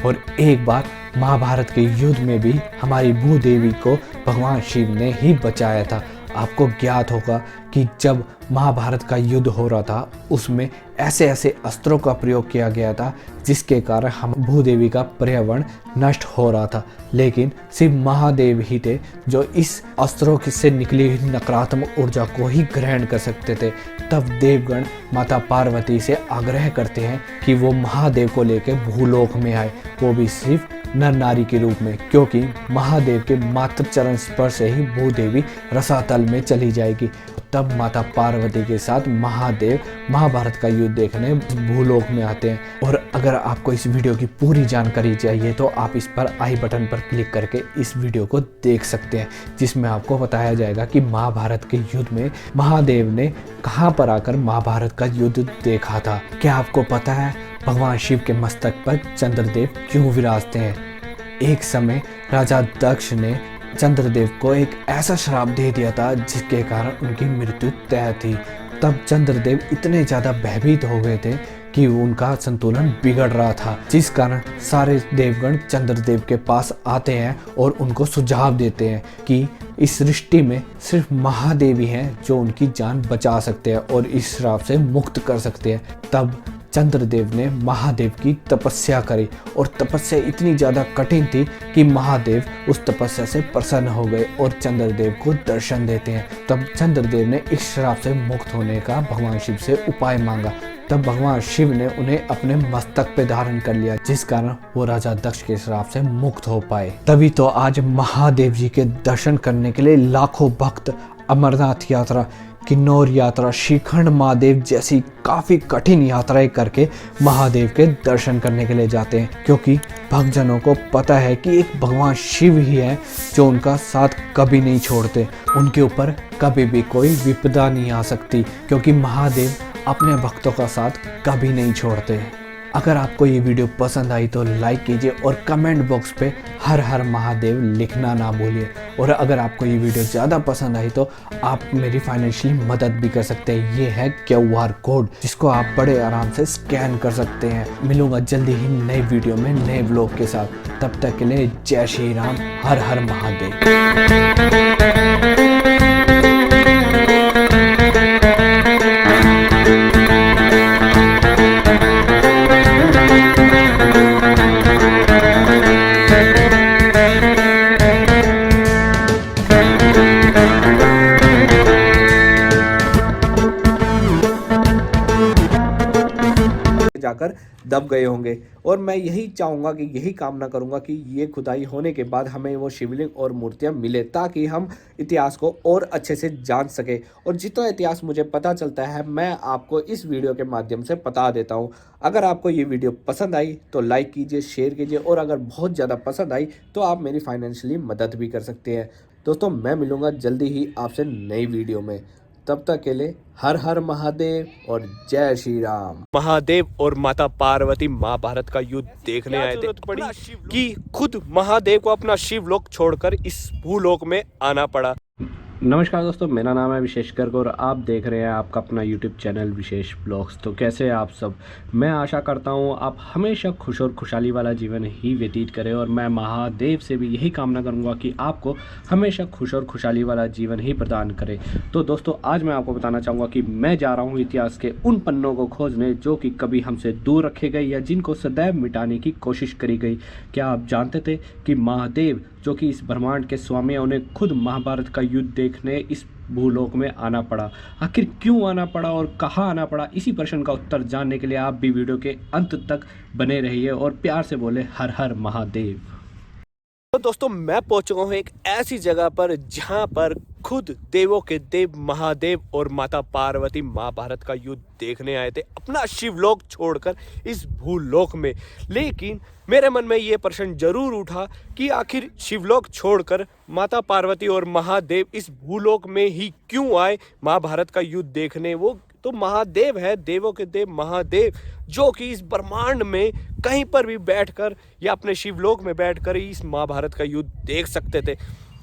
और एक बार महाभारत के युद्ध में भी हमारी भूदेवी को भगवान शिव ने ही बचाया था। आपको ज्ञात होगा कि जब महाभारत का युद्ध हो रहा था उसमें ऐसे ऐसे अस्त्रों का प्रयोग किया गया था जिसके कारण हम भूदेवी का पर्यावरण नष्ट हो रहा था, लेकिन सिर्फ महादेव ही थे जो इस अस्त्रों से निकली हुई नकारात्मक ऊर्जा को ही ग्रहण कर सकते थे। तब देवगण माता पार्वती से आग्रह करते हैं कि वो महादेव को लेकर भूलोक में आए, वो भी सिर्फ नर नारी के रूप में, क्योंकि महादेव के मात्र चरण स्पर्श से ही भूदेवी रसातल में चली जाएगी। तब माता पार्वती के साथ महादेव महाभारत का युद्ध देखने भूलोक में आते हैं। और अगर आपको इस वीडियो की पूरी जानकारी चाहिए तो आप इस पर आई बटन पर क्लिक करके इस वीडियो को देख सकते हैं, जिसमें आपको बताया जाएगा कि महाभारत के युद्ध में महादेव ने कहां पर आकर महाभारत का युद्ध देखा था। क्या आपको पता है भगवान शिव के मस्तक पर चंद्रदेव क्यों विराजते हैं? एक समय राजा दक्ष ने चंद्रदेव को एक ऐसा श्राप दे दिया था जिसके कारण उनकी मृत्यु तय थी। तब चंद्रदेव इतने ज़्यादा भयभीत हो गए थे कि उनका संतुलन बिगड़ रहा था, जिस कारण सारे देवगण चंद्रदेव के पास आते हैं और उनको सुझाव देते हैं कि इस सृष्टि में सिर्फ महादेव ही हैं जो उनकी जान बचा सकते हैं और इस श्राप से मुक्त कर सकते हैं। तब चंद्रदेव ने महादेव की तपस्या करी और तपस्या इतनी ज़्यादा कठिन थी कि महादेव उस तपस्या से प्रसन्न हो गए और चंद्रदेव को दर्शन देते हैं। तब चंद्रदेव ने इस श्राप से मुक्त होने का भगवान शिव से उपाय मांगा। तब भगवान शिव ने उन्हें अपने मस्तक पे धारण कर लिया, जिस कारण वो राजा दक्ष के श्राप से मुक्त हो पाए। तभी तो आज महादेव जी के दर्शन करने के लिए लाखों भक्त अमरनाथ यात्रा, किन्नौर यात्रा, श्रीखंड महादेव जैसी काफ़ी कठिन यात्राएं करके महादेव के दर्शन करने के लिए जाते हैं, क्योंकि भक्तजनों को पता है कि एक भगवान शिव ही है जो उनका साथ कभी नहीं छोड़ते, उनके ऊपर कभी भी कोई विपदा नहीं आ सकती, क्योंकि महादेव अपने भक्तों का साथ कभी नहीं छोड़ते। अगर आपको ये वीडियो पसंद आई तो लाइक कीजिए और कमेंट बॉक्स पे हर हर महादेव लिखना ना भूलिए। और अगर आपको ये वीडियो ज़्यादा पसंद आई तो आप मेरी फाइनेंशियली मदद भी कर सकते हैं। ये है QR कोड जिसको आप बड़े आराम से स्कैन कर सकते हैं। मिलूंगा जल्दी ही नए वीडियो में नए व्लॉग के साथ। तब तक के लिए जय श्री राम, हर हर महादेव। जाकर दब गए होंगे। और मैं यही चाहूँगा कि यही कामना करूँगा कि ये खुदाई होने के बाद हमें वो शिवलिंग और मूर्तियाँ मिले, ताकि हम इतिहास को और अच्छे से जान सके। और जितना इतिहास मुझे पता चलता है मैं आपको इस वीडियो के माध्यम से बता देता हूँ। अगर आपको ये वीडियो पसंद आई तो लाइक कीजिए, शेयर कीजिए, और अगर बहुत ज़्यादा पसंद आई तो आप मेरी फाइनेंशियली मदद भी कर सकते हैं। दोस्तों, मैं मिलूँगा जल्दी ही आपसे नई वीडियो में। तब तक के लिए हर हर महादेव और जय श्री राम। महादेव और माता पार्वती महाभारत का युद्ध देखने आए थे पड़ी कि खुद महादेव को अपना शिवलोक छोड़कर इस भूलोक में आना पड़ा। नमस्कार दोस्तों, मेरा नाम है विशेष गर्ग और आप देख रहे हैं आपका अपना YouTube चैनल विशेष ब्लॉग्स। तो कैसे हैं आप सब? मैं आशा करता हूं आप हमेशा खुश और खुशहाली वाला जीवन ही व्यतीत करें, और मैं महादेव से भी यही कामना करूंगा कि आपको हमेशा खुश और खुशहाली वाला जीवन ही प्रदान करे। तो दोस्तों, आज मैं आपको बताना चाहूँगा कि मैं जा रहा हूँ इतिहास के उन पन्नों को खोजने जो कि कभी हमसे दूर रखे गए या जिनको सदैव मिटाने की कोशिश करी गई। क्या आप जानते थे कि महादेव जो कि इस ब्रह्मांड के स्वामी हैं, उन्हें खुद महाभारत का युद्ध देखने इस भूलोक में आना पड़ा? आखिर क्यों आना पड़ा और कहाँ आना पड़ा? इसी प्रश्न का उत्तर जानने के लिए आप भी वीडियो के अंत तक बने रहिए और प्यार से बोले हर हर महादेव। तो दोस्तों, मैं पहुंच चुका हूँ एक ऐसी जगह पर जहां पर खुद देवों के देव महादेव और माता पार्वती महाभारत का युद्ध देखने आए थे अपना शिवलोक छोड़कर इस भूलोक में। लेकिन मेरे मन में ये प्रश्न जरूर उठा कि आखिर शिवलोक छोड़कर माता पार्वती और महादेव इस भूलोक में ही क्यों आए महाभारत का युद्ध देखने? वो तो महादेव है, देवों के देव महादेव, जो कि इस ब्रह्मांड में कहीं पर भी बैठकर या अपने शिवलोक में बैठकर इस महाभारत का युद्ध देख सकते थे।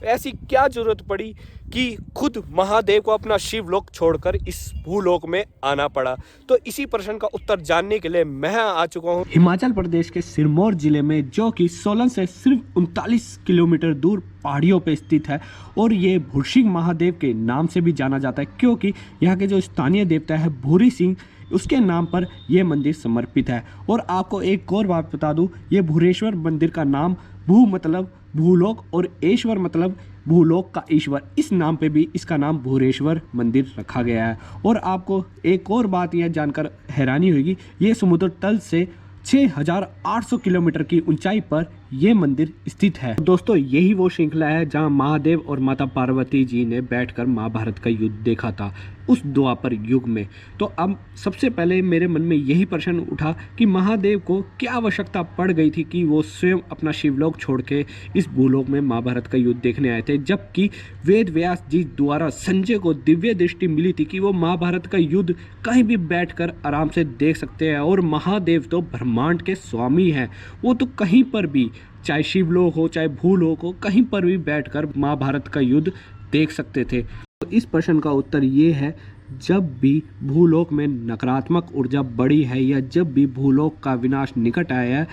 ऐसी क्या जरूरत पड़ी कि खुद महादेव को अपना शिवलोक छोड़कर इस भूलोक में आना पड़ा? तो इसी प्रश्न का उत्तर जानने के लिए मैं आ चुका हूँ हिमाचल प्रदेश के सिरमौर जिले में, जो कि सोलन से सिर्फ 39 किलोमीटर दूर पहाड़ियों पे स्थित है। और ये भूरसिंह महादेव के नाम से भी जाना जाता है, क्योंकि यहाँ के जो स्थानीय देवता है भूरी सिंह, उसके नाम पर यह मंदिर समर्पित है। और आपको एक और बात बता दूं, ये भूरेश्वर मंदिर का नाम भू मतलब भूलोक और ईश्वर मतलब भूलोक का ईश्वर, इस नाम पे भी इसका नाम भूरेश्वर मंदिर रखा गया है। और आपको एक और बात यह जानकर हैरानी होगी, ये समुद्र तल से 6800 किलोमीटर की ऊंचाई पर यह मंदिर स्थित है। दोस्तों, यही वो श्रृंखला है जहां महादेव और माता पार्वती जी ने बैठकर महाभारत का युद्ध देखा था उस द्वापर युग में। तो अब सबसे पहले मेरे मन में यही प्रश्न उठा कि महादेव को क्या आवश्यकता पड़ गई थी कि वो स्वयं अपना शिवलोक छोड़ के इस भूलोक में महाभारत का युद्ध देखने आए थे, जबकि वेद व्यास जी द्वारा संजय को दिव्य दृष्टि मिली थी कि वो महाभारत का युद्ध कहीं भी बैठकर आराम से देख सकते हैं। और महादेव तो ब्रह्मांड के स्वामी हैं, वो तो कहीं पर भी, चाहे शिवलोक हो चाहे भूलोक हो, कहीं पर भी बैठकर महाभारत का युद्ध देख सकते थे। तो इस प्रश्न का उत्तर ये है, जब भी भूलोक में नकारात्मक ऊर्जा बढ़ी है या जब भी भूलोक का विनाश निकट आया है,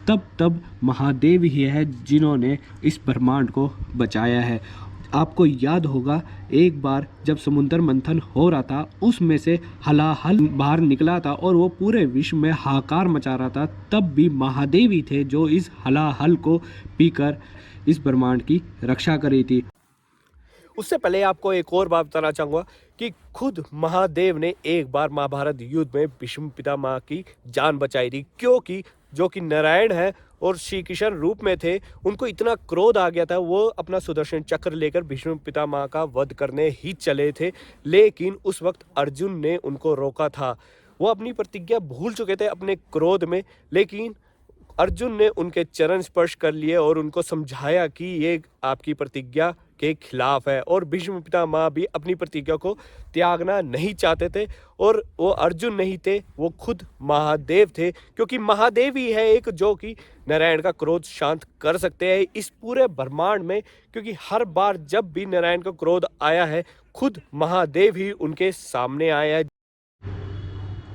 तब महादेव ही है जिन्होंने इस ब्रह्मांड को बचाया है। आपको याद होगा एक बार जब समुद्र मंथन हो रहा था, उसमें से हलाहल बाहर निकला था और वो पूरे विश्व में हाहाकार मचा रहा था, तब भी महादेव ही थे जो इस हलाहल को पीकर इस ब्रह्मांड की रक्षा करी थी। उससे पहले आपको एक और बात बताना चाहूँगा कि खुद महादेव ने एक बार महाभारत युद्ध में भीष्म पितामह की जान बचाई थी, क्योंकि जो कि नारायण है और श्री कृष्ण रूप में थे, उनको इतना क्रोध आ गया था, वो अपना सुदर्शन चक्र लेकर भीष्म पितामह का वध करने ही चले थे। लेकिन उस वक्त अर्जुन ने उनको रोका था। वो अपनी प्रतिज्ञा भूल चुके थे अपने क्रोध में, लेकिन अर्जुन ने उनके चरण स्पर्श कर लिए और उनको समझाया कि ये आपकी प्रतिज्ञा के खिलाफ है। और भीष्म पितामह भी अपनी प्रतिज्ञा को त्यागना नहीं चाहते थे। और वो अर्जुन नहीं थे, वो खुद महादेव थे, क्योंकि महादेव ही है एक जो कि नारायण का क्रोध शांत कर सकते हैं इस पूरे ब्रह्मांड में। क्योंकि हर बार जब भी नारायण का क्रोध आया है, खुद महादेव ही उनके सामने आया है।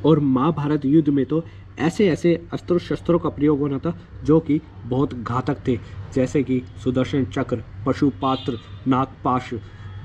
और महाभारत युद्ध में तो ऐसे ऐसे अस्त्र शस्त्रों का प्रयोग होना था जो कि बहुत घातक थे, जैसे कि सुदर्शन चक्र, पशुपात्र, नागपाश,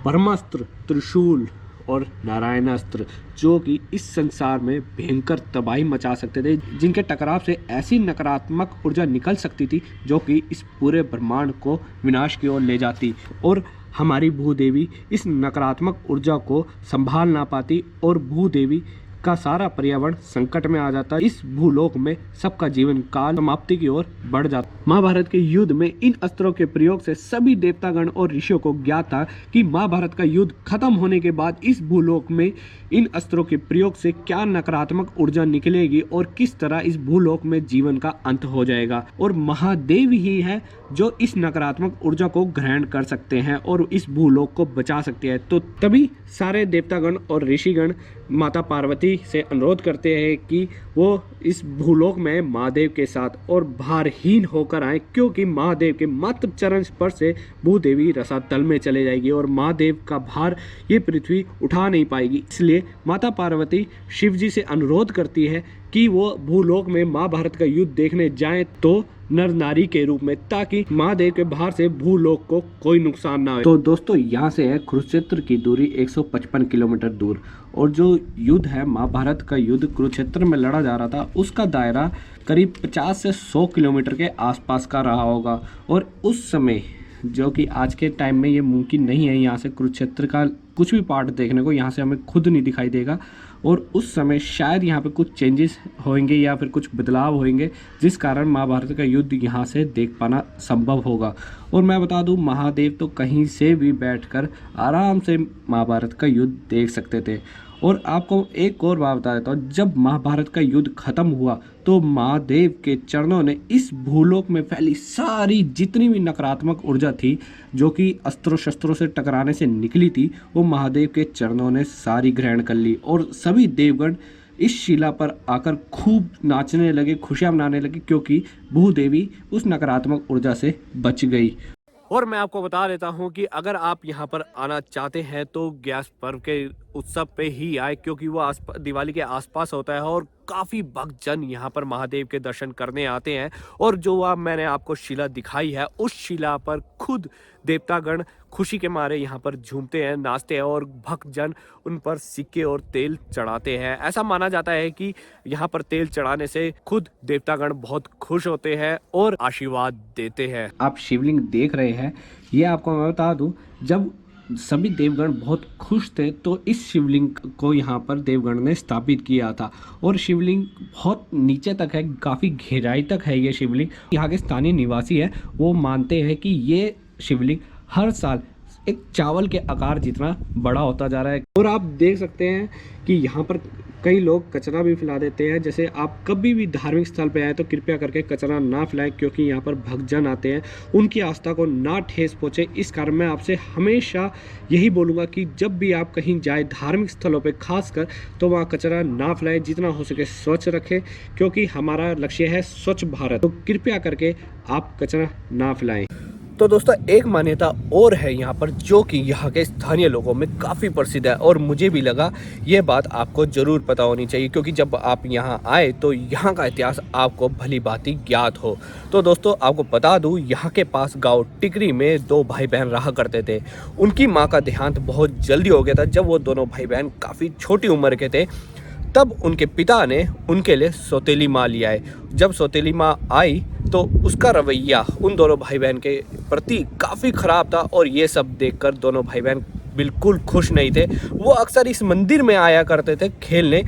ब्रह्मास्त्र, त्रिशूल और नारायणास्त्र, जो कि इस संसार में भयंकर तबाही मचा सकते थे, जिनके टकराव से ऐसी नकारात्मक ऊर्जा निकल सकती थी जो कि इस पूरे ब्रह्मांड को विनाश की ओर ले जाती। और हमारी भूदेवी इस नकारात्मक ऊर्जा को संभाल ना पाती और भूदेवी का सारा पर्यावरण संकट में आ जाता। इस भूलोक में सबका जीवन काल समाप्ति की ओर बढ़ जाता। महाभारत के युद्ध में इन अस्त्रों के प्रयोग से सभी देवतागण और ऋषियों को ज्ञात था कि महाभारत का युद्ध खत्म होने के बाद इस भूलोक में इन अस्त्रों के प्रयोग से क्या नकारात्मक ऊर्जा निकलेगी और किस तरह इस भूलोक में जीवन का अंत हो जाएगा। और महादेव ही है जो इस नकारात्मक ऊर्जा को ग्रहण कर सकते हैं और इस भूलोक को बचा सकते हैं। तो तभी सारे देवतागण और ऋषिगण माता पार्वती से अनुरोध करते हैं कि वो इस भूलोक में महादेव के साथ और भारहीन होकर आए, क्योंकि महादेव के मात्र चरण स्पर्श से भूदेवी रसातल में चले जाएगी और महादेव का भार ये पृथ्वी उठा नहीं पाएगी। इसलिए माता पार्वती शिव जी से अनुरोध करती है कि वो भूलोक में महाभारत का युद्ध देखने जाएं, तो नर नारी के रूप में, ताकि महादेव के भार से भूलोक को कोई नुकसान ना हो। तो दोस्तों, यहाँ से है कुरुक्षेत्र की दूरी 155 किलोमीटर दूर, और जो युद्ध है महाभारत का युद्ध कुरुक्षेत्र में लड़ा जा रहा था, उसका दायरा करीब 50 से 100 किलोमीटर के आसपास का रहा होगा। और उस समय, जो कि आज के टाइम में ये मुमकिन नहीं है यहाँ से कुरुक्षेत्र का कुछ भी पार्ट देखने को, यहाँ से हमें खुद नहीं दिखाई देगा। और उस समय शायद यहाँ पे कुछ चेंजेस होंगे या फिर कुछ बदलाव होंगे, जिस कारण महाभारत का युद्ध यहाँ से देख पाना संभव होगा। और मैं बता दूँ, महादेव तो कहीं से भी बैठकर आराम से महाभारत का युद्ध देख सकते थे। और आपको एक और बात बता देता हूँ, जब महाभारत का युद्ध खत्म हुआ तो महादेव के चरणों ने इस भूलोक में फैली सारी जितनी भी नकारात्मक ऊर्जा थी जो कि अस्त्रों शस्त्रों से टकराने से निकली थी, वो महादेव के चरणों ने सारी ग्रहण कर ली। और सभी देवगण इस शिला पर आकर खूब नाचने लगे, खुशियां मनाने लगे, क्योंकि भूदेवी उस नकारात्मक ऊर्जा से बच गई। और मैं आपको बता देता हूँ कि अगर आप यहाँ पर आना चाहते हैं तो ग्यास पर्व के उत्सव पे ही आए, क्योंकि वो दिवाली के आसपास होता है और काफ़ी भक्तजन यहाँ पर महादेव के दर्शन करने आते हैं। और जो मैंने आपको शिला दिखाई है, उस शिला पर खुद देवतागण खुशी के मारे यहाँ पर झूमते हैं, नाचते हैं और भक्तजन उन पर सिक्के और तेल चढ़ाते हैं। ऐसा माना जाता है कि यहाँ पर तेल चढ़ाने से खुद देवतागण बहुत खुश होते हैं और आशीर्वाद देते हैं। आप शिवलिंग देख रहे हैं, ये आपको मैं बता दूं, जब सभी देवगण बहुत खुश थे तो इस शिवलिंग को यहाँ पर देवगण ने स्थापित किया था। और शिवलिंग बहुत नीचे तक है, काफ़ी गहराई तक है ये शिवलिंग। यहाँ के स्थानीय निवासी है, वो मानते हैं कि ये शिवलिंग हर साल एक चावल के आकार जितना बड़ा होता जा रहा है। और आप देख सकते हैं कि यहाँ पर कई लोग कचरा भी फैला देते हैं। जैसे आप कभी भी धार्मिक स्थल पे आए तो कृपया करके कचरा ना फैलाएं, क्योंकि यहाँ पर भक्तजन आते हैं, उनकी आस्था को ना ठेस पहुँचे। इस कारण मैं आपसे हमेशा यही बोलूँगा कि जब भी आप कहीं जाए धार्मिक स्थलों पे खासकर, तो वहाँ कचरा ना फैलाएं, जितना हो सके स्वच्छ रखें, क्योंकि हमारा लक्ष्य है स्वच्छ भारत। तो कृपया करके आप कचरा ना फैलाएं। तो दोस्तों, एक मान्यता और है यहाँ पर जो कि यहाँ के स्थानीय लोगों में काफ़ी प्रसिद्ध है, और मुझे भी लगा ये बात आपको ज़रूर पता होनी चाहिए, क्योंकि जब आप यहाँ आए तो यहाँ का इतिहास आपको भली भांति ज्ञात हो। तो दोस्तों, आपको बता दूँ, यहाँ के पास गांव टिकरी में 2 भाई बहन रहा करते थे। उनकी माँ का देहांत बहुत जल्दी हो गया था। जब वो दोनों भाई बहन काफ़ी छोटी उम्र के थे, तब उनके पिता ने उनके लिए सौतेली माँ लिया है। जब सौतेली माँ आई तो उसका रवैया उन दोनों भाई बहन के प्रति काफ़ी ख़राब था, और ये सब देखकर दोनों भाई बहन बिल्कुल खुश नहीं थे। वो अक्सर इस मंदिर में आया करते थे खेलने,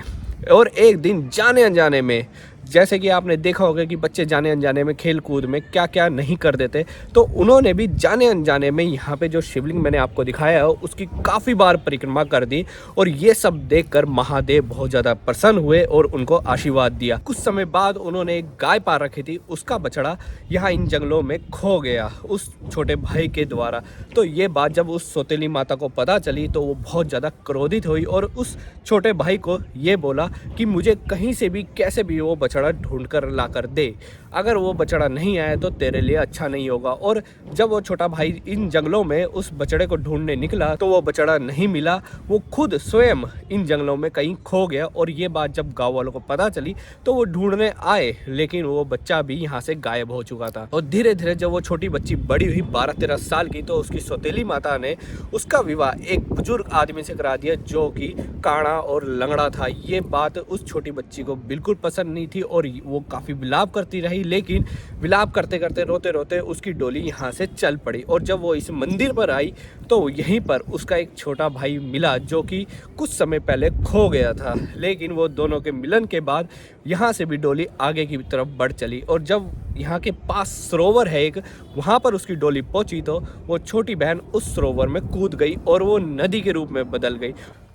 और एक दिन जाने अनजाने में जैसे कि आपने देखा होगा कि बच्चे जाने अनजाने में खेल कूद में क्या क्या नहीं कर देते, तो उन्होंने भी जाने अनजाने में यहाँ पे जो शिवलिंग मैंने आपको दिखाया है उसकी काफ़ी बार परिक्रमा कर दी। और ये सब देखकर महादेव बहुत ज़्यादा प्रसन्न हुए और उनको आशीर्वाद दिया। कुछ समय बाद उन्होंने एक गाय पा रखी थी, उसका बछड़ा यहाँ इन जंगलों में खो गया उस छोटे भाई के द्वारा। तो ये बात जब उस सौतेली माता को पता चली तो वो बहुत ज़्यादा क्रोधित हुई और उस छोटे भाई को ये बोला कि मुझे कहीं से भी कैसे भी वो बछड़ा ढूंढ कर ला कर दे, अगर वो बछड़ा नहीं आया तो तेरे लिए अच्छा नहीं होगा। और जब वो छोटा भाई इन जंगलों में उस बछड़े को ढूंढने निकला तो वो बछड़ा नहीं मिला, वो खुद स्वयं इन जंगलों में कहीं खो गया। और ये बात जब गांव वालों को पता चली तो वो ढूंढने आए, लेकिन वो बच्चा भी यहाँ से गायब हो चुका था। और धीरे धीरे जब वो छोटी बच्ची बड़ी हुई 12-13 साल की, तो उसकी सौतेली माता ने उसका विवाह एक बुजुर्ग आदमी से करा दिया जो कि काड़ा और लंगड़ा था। ये बात उस छोटी बच्ची को बिल्कुल पसंद नहीं थी और वो काफ़ी विलाप करती रही, लेकिन विलाप करते करते रोते रोते उसकी डोली यहाँ से चल पड़ी। और जब वो इस मंदिर पर आई तो यहीं पर उसका एक छोटा भाई मिला जो कि कुछ समय पहले खो गया था, लेकिन वो दोनों के मिलन के बाद यहाँ से भी डोली आगे की तरफ बढ़ चली। और जब यहाँ के पास सरोवर है एक, वहाँ पर उसकी डोली पहुँची तो वो छोटी बहन उस सरोवर में कूद गई और वो नदी के रूप में बदल गई।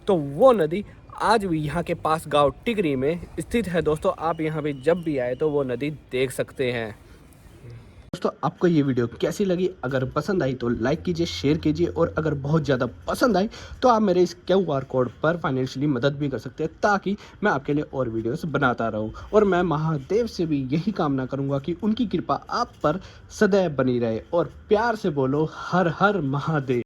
तो वो नदी आज भी यहाँ के पास गांव टिकरी में स्थित है। दोस्तों आप यहाँ पे जब भी आए तो वो नदी देख सकते हैं। दोस्तों आपको ये वीडियो कैसी लगी? अगर पसंद आई तो लाइक कीजिए, शेयर कीजिए, और अगर बहुत ज़्यादा पसंद आई तो आप मेरे इस QR कोड पर फाइनेंशियली मदद भी कर सकते हैं, ताकि मैं आपके लिए और वीडियोस बनाता रहूं। और मैं महादेव से भी यही कामना करूंगा कि उनकी कृपा आप पर सदैव बनी रहे। और प्यार से बोलो हर हर महादेव।